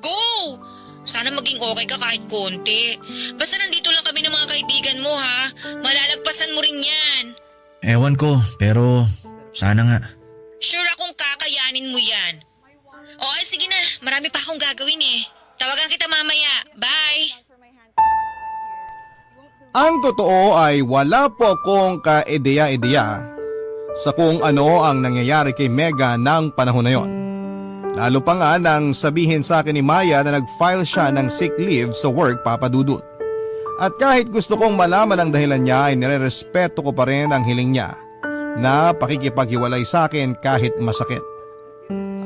Go! Sana maging okay ka kahit konti. Basta nandito lang kami ng mga kaibigan mo ha. Malalagpasan mo rin yan. Ewan ko, pero sana nga. Sure akong kakayanin mo yan. O sige na, marami pa akong gagawin eh. Tawagan kita mamaya. Bye! Ang totoo ay wala po akong ka-ideya-ideya sa kung ano ang nangyayari kay Mega ng panahon na yon. Lalo pa nga nang sabihin sa akin ni Maya na nag-file siya ng sick leave sa work, Papa Dudut. At kahit gusto kong malaman ang dahilan niya ay nirerespeto ko pa rin ang hiling niya na pakikipaghiwalay sa akin kahit masakit.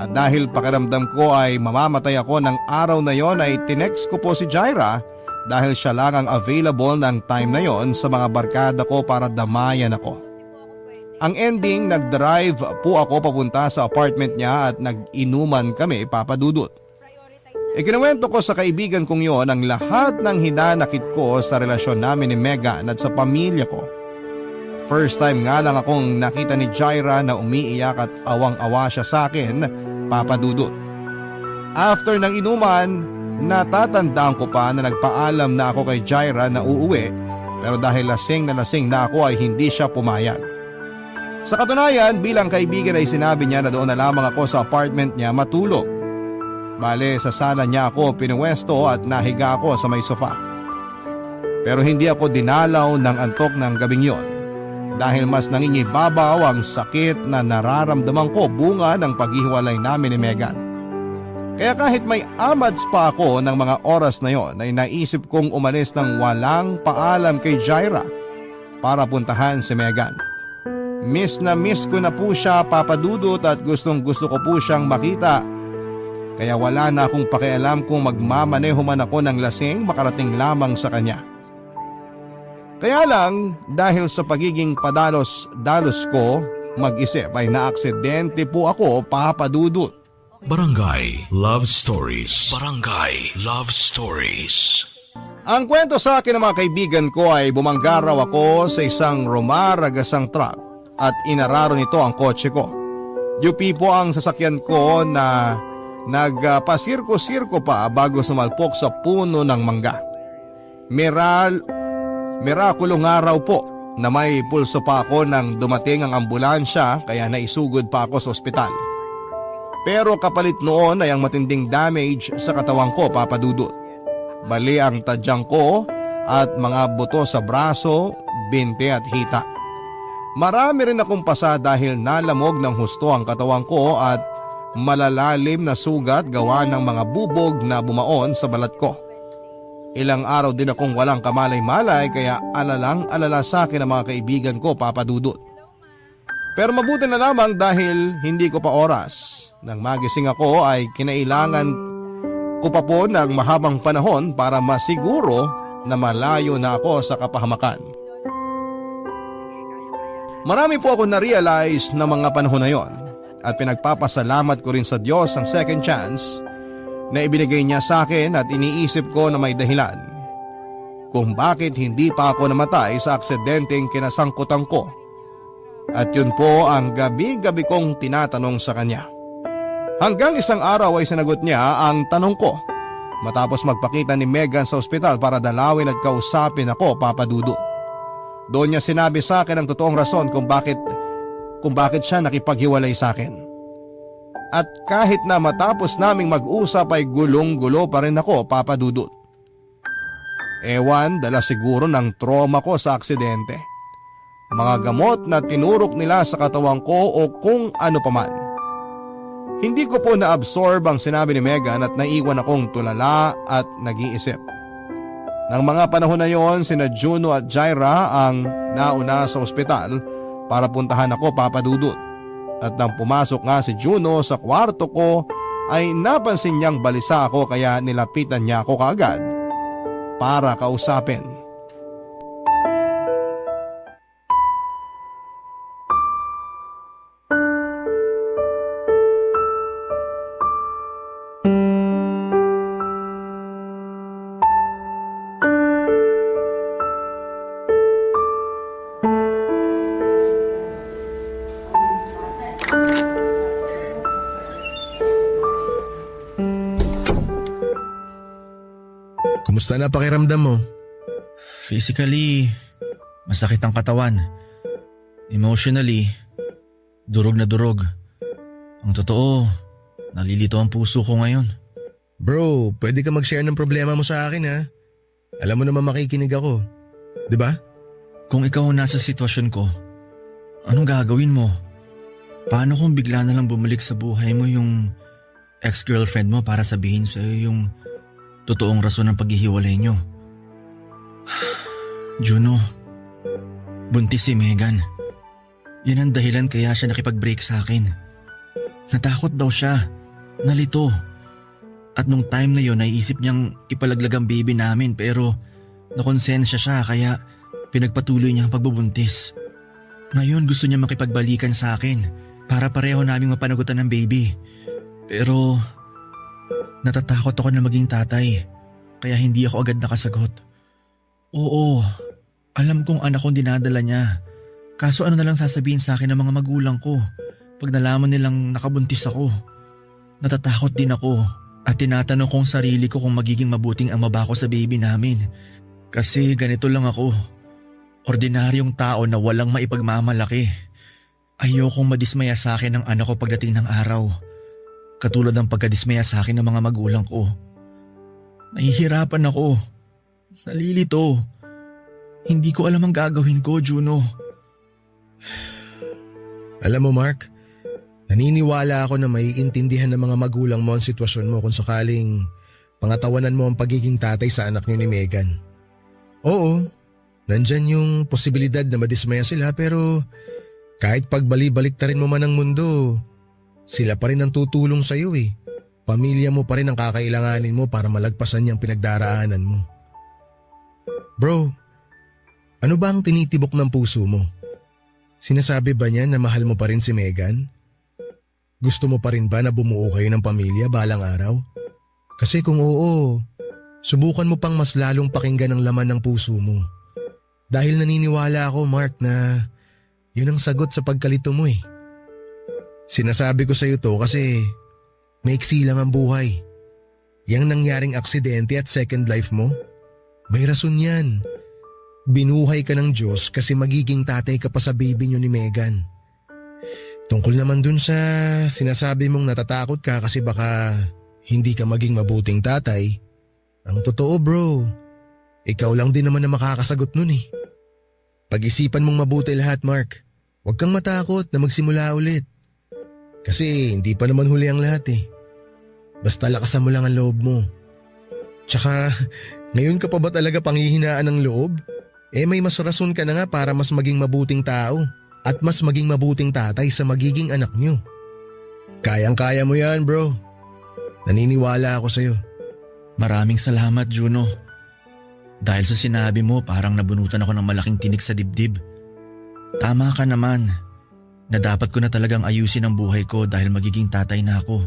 At dahil pakiramdam ko ay mamamatay ako ng araw na yon ay tinext ko po si Jaira dahil siya lang ang available ng time na yon sa mga barkada ko para damayan ako. Ang ending, nag-drive po ako papunta sa apartment niya at nag-inuman kami, Papa Dudut. Ikinuwento ko sa kaibigan kong yon ang lahat ng hinanakit ko sa relasyon namin ni Megan at sa pamilya ko. First time nga lang akong nakita ni Jaira na umiiyak at awang-awa siya sa akin, Papa Dudut. After ng inuman, natatandaan ko pa na nagpaalam na ako kay Jaira na uuwi pero dahil lasing na ako ay hindi siya pumayag. Sa katunayan, bilang kaibigan ay sinabi niya na doon na lamang ako sa apartment niya matulog. Bale, sa sala niya ako pinuwesto at nahiga ako sa may sofa. Pero hindi ako dinalaw ng antok ng gabing yon dahil mas nangingibabaw ang sakit na nararamdaman ko bunga ng paghihiwalay namin ni Megan. Kaya kahit may amads pa ako ng mga oras na yon ay naisip kong umalis ng walang paalam kay Jaira para puntahan si Megan. Miss na miss ko na po siya, Papa Dudut, at gustong gusto ko po siyang makita. Kaya wala na akong pakialam kung magmamaneho man ako ng lasing makarating lamang sa kanya. Kaya lang, dahil sa pagiging padalos-dalos ko, mag-isip ay naaksidente po ako, Papa Dudut. Barangay Love Stories. Barangay Love Stories. Ang kwento sa akin ng mga kaibigan ko ay bumangga raw ako sa isang rumaragasang truck at inararo nito ang kotse ko. UP po ang sasakyan ko na nagpasirko-sirko pa bago sumalpok sa puno ng mangga. Mirakulo nga raw po na may pulso pa ako nang dumating ang ambulansya kaya naisugod pa ako sa ospital. Pero kapalit noon ay ang matinding damage sa katawan ko, Papa Dudut. Bali ang tadyang ko at mga buto sa braso, binte at hita. Marami rin akong pasa dahil nalamog ng husto ang katawan ko at malalalim na sugat gawa ng mga bubog na bumaon sa balat ko. Ilang araw din akong walang kamalay-malay kaya alalang-alala sa akin ang mga kaibigan ko, Papa Dudut. Pero mabuti na lamang dahil hindi ko pa oras Nang magising ako ay kinailangan ko pa po ng mahabang panahon para masiguro na malayo na ako sa kapahamakan. Marami po ako na-realize na mga panahon na yon at pinagpapasalamat ko rin sa Diyos ang second chance na ibinigay niya sa akin at iniisip ko na may dahilan kung bakit hindi pa ako namatay sa aksidenteng kinasangkutan ko. At yun po ang gabi-gabi kong tinatanong sa kanya. Hanggang isang araw ay sinagot niya ang tanong ko matapos magpakita ni Megan sa ospital para dalawin at kausapin ako, Papa Dudut. Doon niya sinabi sa akin ang totoong rason kung bakit siya nakipaghiwalay sa akin. At kahit na matapos naming mag-usap ay gulong-gulo pa rin ako, Papa Dudut. Ewan, dala siguro ng trauma ko sa aksidente. Mga gamot na tinurok nila sa katawan ko o kung ano paman. Hindi ko po na-absorb ang sinabi ni Megan at naiwan akong tulala at nag-iisip. Nang mga panahon na yon, sina Juno at Jaira ang nauna sa ospital para puntahan ako, Papa Dudut. At nang pumasok nga si Juno sa kwarto ko ay napansin niyang balisa ako kaya nilapitan niya ako kaagad para kausapin. Kumusta na pakiramdam mo? Physically, masakit ang katawan. Emotionally, durog na durog. Ang totoo, nalilito ang puso ko ngayon. Bro, pwede ka mag-share ng problema mo sa akin ha? Alam mo naman makikinig ako. 'Di ba? Kung ikaw ang nasa sitwasyon ko, anong gagawin mo? Paano kung bigla na lang bumalik sa buhay mo yung ex-girlfriend mo para sabihin sa'yo yung totoong rason ng paghihiwalay nyo? Juno, buntis si Megan. Yan ang dahilan kaya siya nakipag-break sa akin. Natakot daw siya, nalito. At nung time na yon naisip niyang ipalaglag ang baby namin pero nakonsensya siya kaya pinagpatuloy niya ang pagbubuntis. Ngayon gusto niya makipagbalikan sa akin para pareho naming mapanagutan ng baby. Pero natatakot ako na maging tatay kaya hindi ako agad nakasagot. Oo, alam kong anak kong dinadala niya. Kaso ano na lang sasabihin sa akin ng mga magulang ko pag nalaman nilang nakabuntis ako? Natatakot din ako at tinatanong kong sarili ko kung magiging mabuting ama ba ako sa baby namin. Kasi ganito lang ako, ordinaryong tao na walang maipagmamalaki. Ayokong madismaya sa akin ng anak ko pagdating ng araw. Katulad ng pagkadismaya sa akin ng mga magulang ko. Nahihirapan ako. Nalilito. Hindi ko alam ang gagawin ko, Juno. Alam mo Mark, naniniwala ako na maiintindihan ng mga magulang mo ang sitwasyon mo kung sakaling pangatawanan mo ang pagiging tatay sa anak niyo ni Megan. Oo, nandyan yung posibilidad na madismaya sila pero kahit pagbali-baliktarin mo man ang mundo, sila pa rin ang tutulong sa iyo eh. Pamilya mo pa rin ang kakailanganin mo para malagpasan niyang pinagdaraanan mo. Bro, ano ba ang tinitibok ng puso mo? Sinasabi ba niya na mahal mo pa rin si Megan? Gusto mo pa rin ba na bumuo kayo ng pamilya balang araw? Kasi kung oo, subukan mo pang mas lalong pakinggan ang laman ng puso mo. Dahil naniniwala ako, Mark, na yun ang sagot sa pagkalito mo eh. Sinasabi ko sa iyo to kasi maiksi lang ang buhay. Yang nangyaring aksidente at second life mo, may rason yan. Binuhay ka ng Diyos kasi magiging tatay ka pa sa baby niyo ni Megan. Tungkol naman dun sa sinasabi mong natatakot ka kasi baka hindi ka maging mabuting tatay, ang totoo bro, ikaw lang din naman na makakasagot nun eh. Pag-isipan mong mabuti lahat Mark, huwag kang matakot na magsimula ulit. Kasi hindi pa naman huli ang lahat eh. Basta lakasan mo lang ang loob mo. Tsaka ngayon ka pa ba talaga panghihinaan ng loob? Eh may mas rason ka na nga para mas maging mabuting tao at mas maging mabuting tatay sa magiging anak niyo. Kayang-kaya mo yan, bro. Naniniwala ako sa'yo. Maraming salamat, Juno. Dahil sa sinabi mo, parang nabunutan ako ng malaking tinik sa dibdib. Tama ka naman na dapat ko na talagang ayusin ang buhay ko dahil magiging tatay na ako.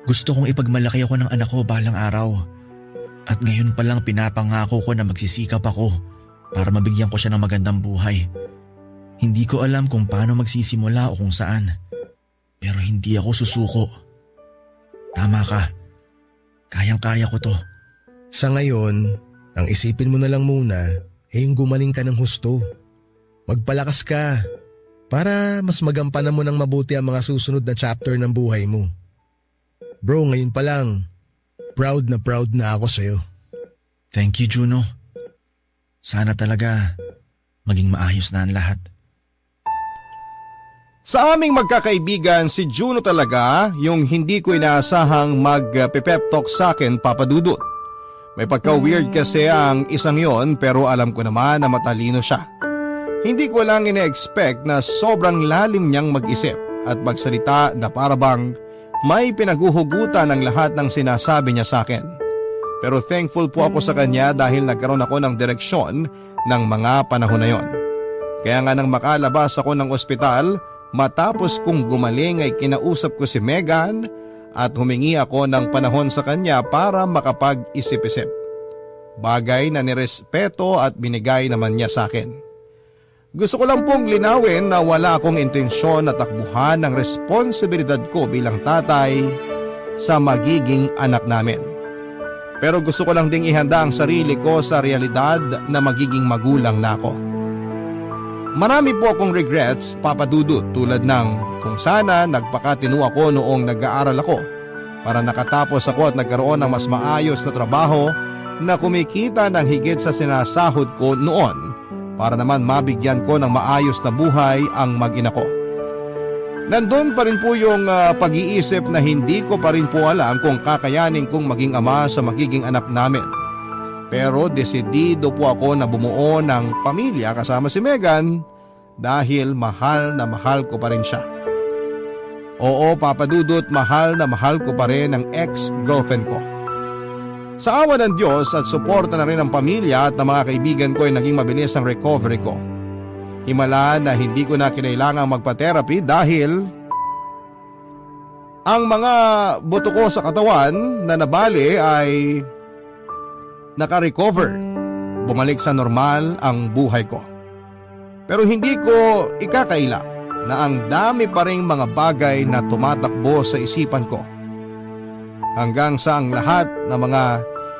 Gusto kong ipagmalaki ako ng anak ko balang araw. At ngayon pa lang pinapangako ko na magsisikap ako para mabigyan ko siya ng magandang buhay. Hindi ko alam kung paano magsisimula o kung saan. Pero hindi ako susuko. Tama ka. Kayang-kaya ko to. Sa ngayon, ang isipin mo na lang muna yung gumaling ka ng husto. Magpalakas ka para mas magampanan mo ng mabuti ang mga susunod na chapter ng buhay mo. Bro, ngayon pa lang, proud na ako sa'yo. Thank you, Juno. Sana talaga maging maayos na ang lahat. Sa aming magkakaibigan, si Juno talaga yung hindi ko inaasahang mag-pep talk sa akin, Papa Dudut. May pagka-weird kasi ang isang yon pero alam ko naman na matalino siya. Hindi ko lang ina-expect na sobrang lalim niyang mag-isip at magsalita na parabang may pinaguhugutan ng lahat ng sinasabi niya sa akin. Pero thankful po ako sa kanya dahil nagkaroon ako ng direksyon ng mga panahon na yon. Kaya nga nang makalabas ako ng ospital, matapos kong gumaling ay kinausap ko si Megan at humingi ako ng panahon sa kanya para makapag-isip-isip. Bagay na nirespeto at binigay naman niya sa akin. Gusto ko lang pong linawin na wala akong intensyon na takbuhan ng responsibilidad ko bilang tatay sa magiging anak namin. Pero gusto ko lang ding ihanda ang sarili ko sa realidad na magiging magulang na ako. Marami po akong regrets, Papa Dudut, tulad ng kung sana nagpakatino ako noong nag-aaral ako para nakatapos ako at nagkaroon ng mas maayos na trabaho na kumikita ng higit sa sinasahod ko noon para naman mabigyan ko ng maayos na buhay ang mag-ina ko. Nandun pa rin po yung pag-iisip na hindi ko pa rin po alam kung kakayanin kong maging ama sa magiging anak namin. Pero desidido po ako na bumuo ng pamilya kasama si Megan dahil mahal na mahal ko pa rin siya. Oo, Papa Dudut, mahal na mahal ko pa rin ang ex-girlfriend ko. Sa awa ng Diyos at suporta na rin ng pamilya at ng mga kaibigan ko ay naging mabilis ang recovery ko. Himala na hindi ko na kinailangang magpa-therapy dahil ang mga buto ko sa katawan na nabali ay naka-recover. Bumalik sa normal ang buhay ko. Pero hindi ko ikakaila na ang dami pa ring mga bagay na tumatakbo sa isipan ko. Hanggang sa ang lahat ng mga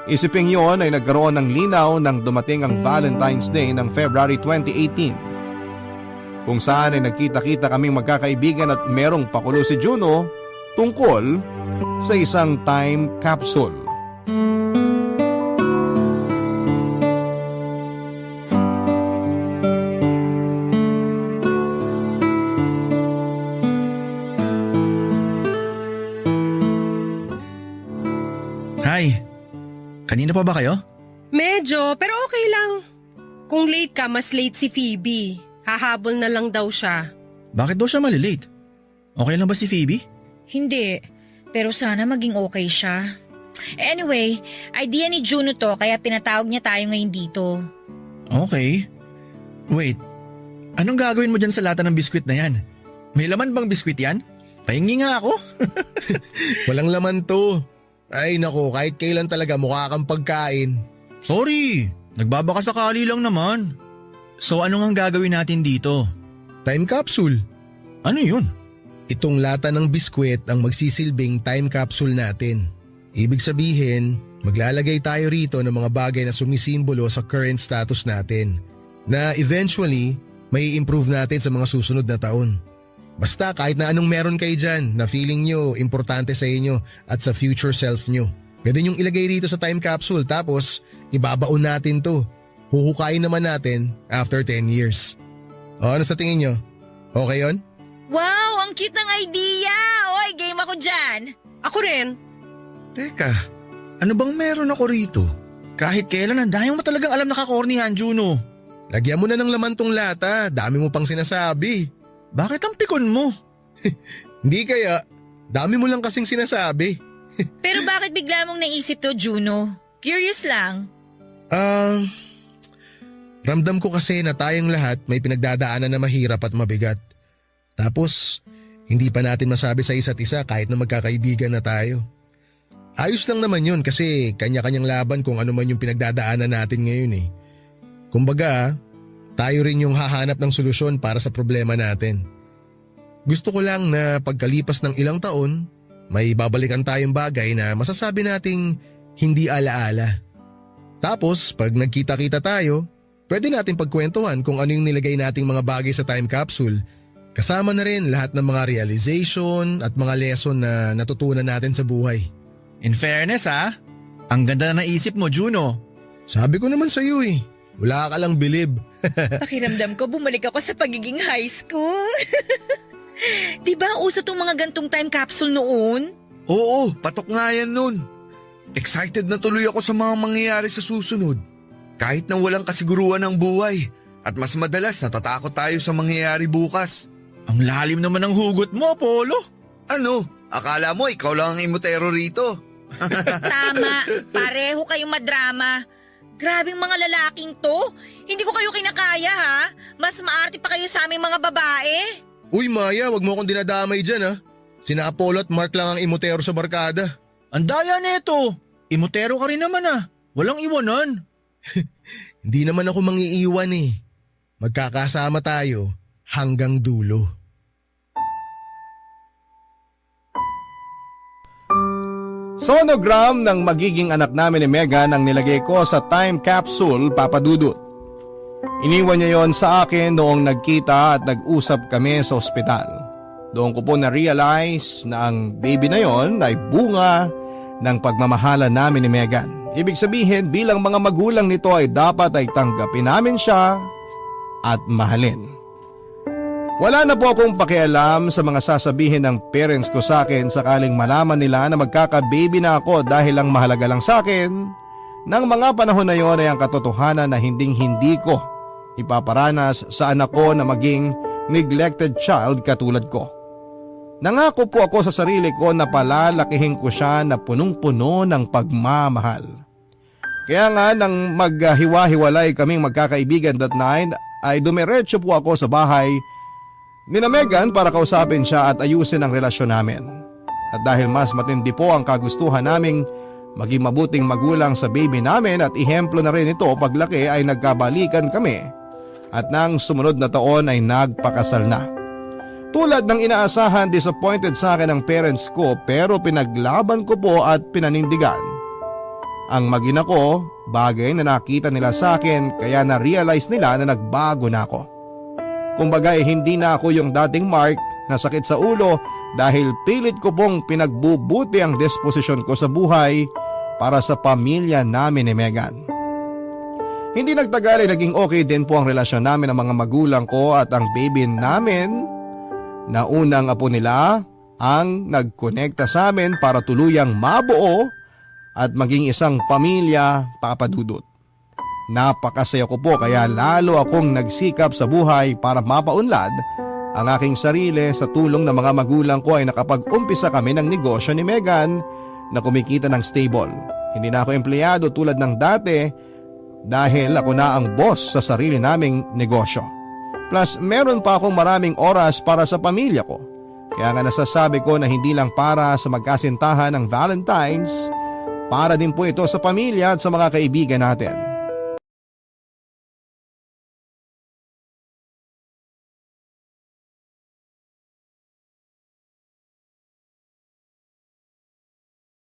isiping yon ay nagkaroon ng linaw nang dumating ang Valentine's Day ng February 2018. Kung saan ay nagkita-kita kaming magkakaibigan at merong pakulo si Juno tungkol sa isang time capsule. Hi! Kanina pa ba kayo? Medyo, pero okay lang. Kung late ka, mas late si Phoebe. Hahabol na lang daw siya. Bakit daw siya malilate? Okay lang ba si Phoebe? Hindi, pero sana maging okay siya. Anyway, idea ni Juno to kaya pinatawag niya tayo ngayon dito. Okay. Wait, anong gagawin mo dyan sa lata ng biskwit na yan? May laman bang biskwit yan? Pahingi nga ako. Walang laman to. Ay nako, kahit kailan talaga mukha kang pagkain. Sorry, nagbabaka sakali lang naman. So ano ang gagawin natin dito? Time capsule. Ano yun? Itong lata ng biskwit ang magsisilbing time capsule natin. Ibig sabihin, maglalagay tayo rito ng mga bagay na sumisimbolo sa current status natin na eventually may improve natin sa mga susunod na taon. Basta kahit na anong meron kayo dyan na feeling nyo importante sa inyo at sa future self nyo. Pwede nyong ilagay rito sa time capsule tapos ibabaon natin to. Huhukayin naman natin after 10 years. O ano sa tingin nyo? Okay yon? Wow, ang cute ng idea! Oy, game ako dyan! Ako rin. Teka, ano bang meron ako rito? Kahit kailan, ang dahil mo talagang alam nakakornihan, Juno. Lagyan mo na ng laman tong lata, dami mo pang sinasabi. Bakit ang pikon mo? Hindi kaya, Dami mo lang kasing sinasabi. Pero bakit bigla mong naisip to, Juno? Curious lang. Ramdam ko kasi na tayong lahat may pinagdadaanan na mahirap at mabigat. Tapos, hindi pa natin masabi sa isa't isa kahit na magkakaibigan na tayo. Ayos lang naman yun kasi kanya-kanyang laban kung ano man yung pinagdadaanan natin ngayon eh. Kumbaga, tayo rin yung hahanap ng solusyon para sa problema natin. Gusto ko lang na pagkalipas ng ilang taon, may babalikan tayong bagay na masasabi nating hindi alaala. Tapos pag nagkita-kita tayo, pwede natin pagkwentuhan kung ano yung nilagay nating mga bagay sa time capsule. Kasama na rin lahat ng mga realization at mga lesson na natutunan natin sa buhay. In fairness ang ganda na naisip mo, Juno. Sabi ko naman sa iyo eh, wala ka lang bilib. Pakiramdam ko bumalik ako sa pagiging high school. Diba uso tong mga gantong time capsule noon? Oo, patok nga yan nun. Excited na tuloy ako sa mga mangyayari sa susunod. Kahit na walang kasiguruhan ng buhay. At mas madalas natatakot tayo sa mangyayari bukas. Ang lalim naman ng hugot mo, Apollo. Ano? Akala mo ikaw lang ang imotero rito? Tama, pareho kayong madrama. Grabing mga lalaking to. Hindi ko kayo kinakaya ha. Mas maarte pa kayo sa aming mga babae. Uy Maya, wag mo akong dinadamay dyan ha. Sina Apollo at Mark lang ang imotero sa barkada. Ang daya nito. Imotero ka rin naman Walang iwanan. Hindi naman ako mangiiwan eh. Magkakasama tayo hanggang dulo. Sonogram ng magiging anak namin ni Megan ang nilagay ko sa time capsule, Papa Dudut. Iniwan niya yon sa akin noong nagkita at nag-usap kami sa ospital. Doon ko po na-realize na ang baby na yon ay bunga ng pagmamahalan namin ni Megan. Ibig sabihin bilang mga magulang nito ay dapat ay tanggapin namin siya at mahalin. Wala na po akong pakialam sa mga sasabihin ng parents ko sa akin sakaling malaman nila na magkaka-baby na ako dahil ang mahalaga lang sa akin ng mga panahon na yon ay ang katotohanan na hindi ko ipaparanas sa anak ko na maging neglected child katulad ko. Nangako po ako sa sarili ko na palalakihin ko siya na punong-puno ng pagmamahal. Kaya nga nang maghiwa-hiwalay kaming magkakaibigan that night ay dumiretso po ako sa bahay ni Megan para kausapin siya at ayusin ang relasyon namin. At dahil mas matindi po ang kagustuhan naming maging mabuting magulang sa baby namin at ihemplo na rin ito paglaki ay nagkabalikan kami at nang sumunod na taon ay nagpakasal na. Tulad ng inaasahan, disappointed sa akin ang parents ko pero pinaglaban ko po at pinanindigan. Ang mag-ina ko, bagay na nakita nila sa akin kaya na-realize nila na nagbago na ako. Kumbaga hindi na ako yung dating Mark na sakit sa ulo dahil pilit ko pong pinagbubuti ang disposisyon ko sa buhay para sa pamilya namin ni Megan. Hindi nagtagal ay naging okay din po ang relasyon namin ng mga magulang ko at ang baby namin na unang apo nila ang nagkonekta sa amin para tuluyang mabuo at maging isang pamilya, Papa Dudut. Napakasaya ko po kaya lalo akong nagsikap sa buhay para mapaunlad ang aking sarili. Sa tulong ng mga magulang ko ay nakapag-umpisa kami ng negosyo ni Megan na kumikita ng stable. Hindi na ako empleyado tulad ng dati dahil ako na ang boss sa sarili naming negosyo. Plus meron pa akong maraming oras para sa pamilya ko. Kaya nga nasasabi ko na hindi lang para sa magkasintahan ng Valentine's, para din po ito sa pamilya at sa mga kaibigan natin.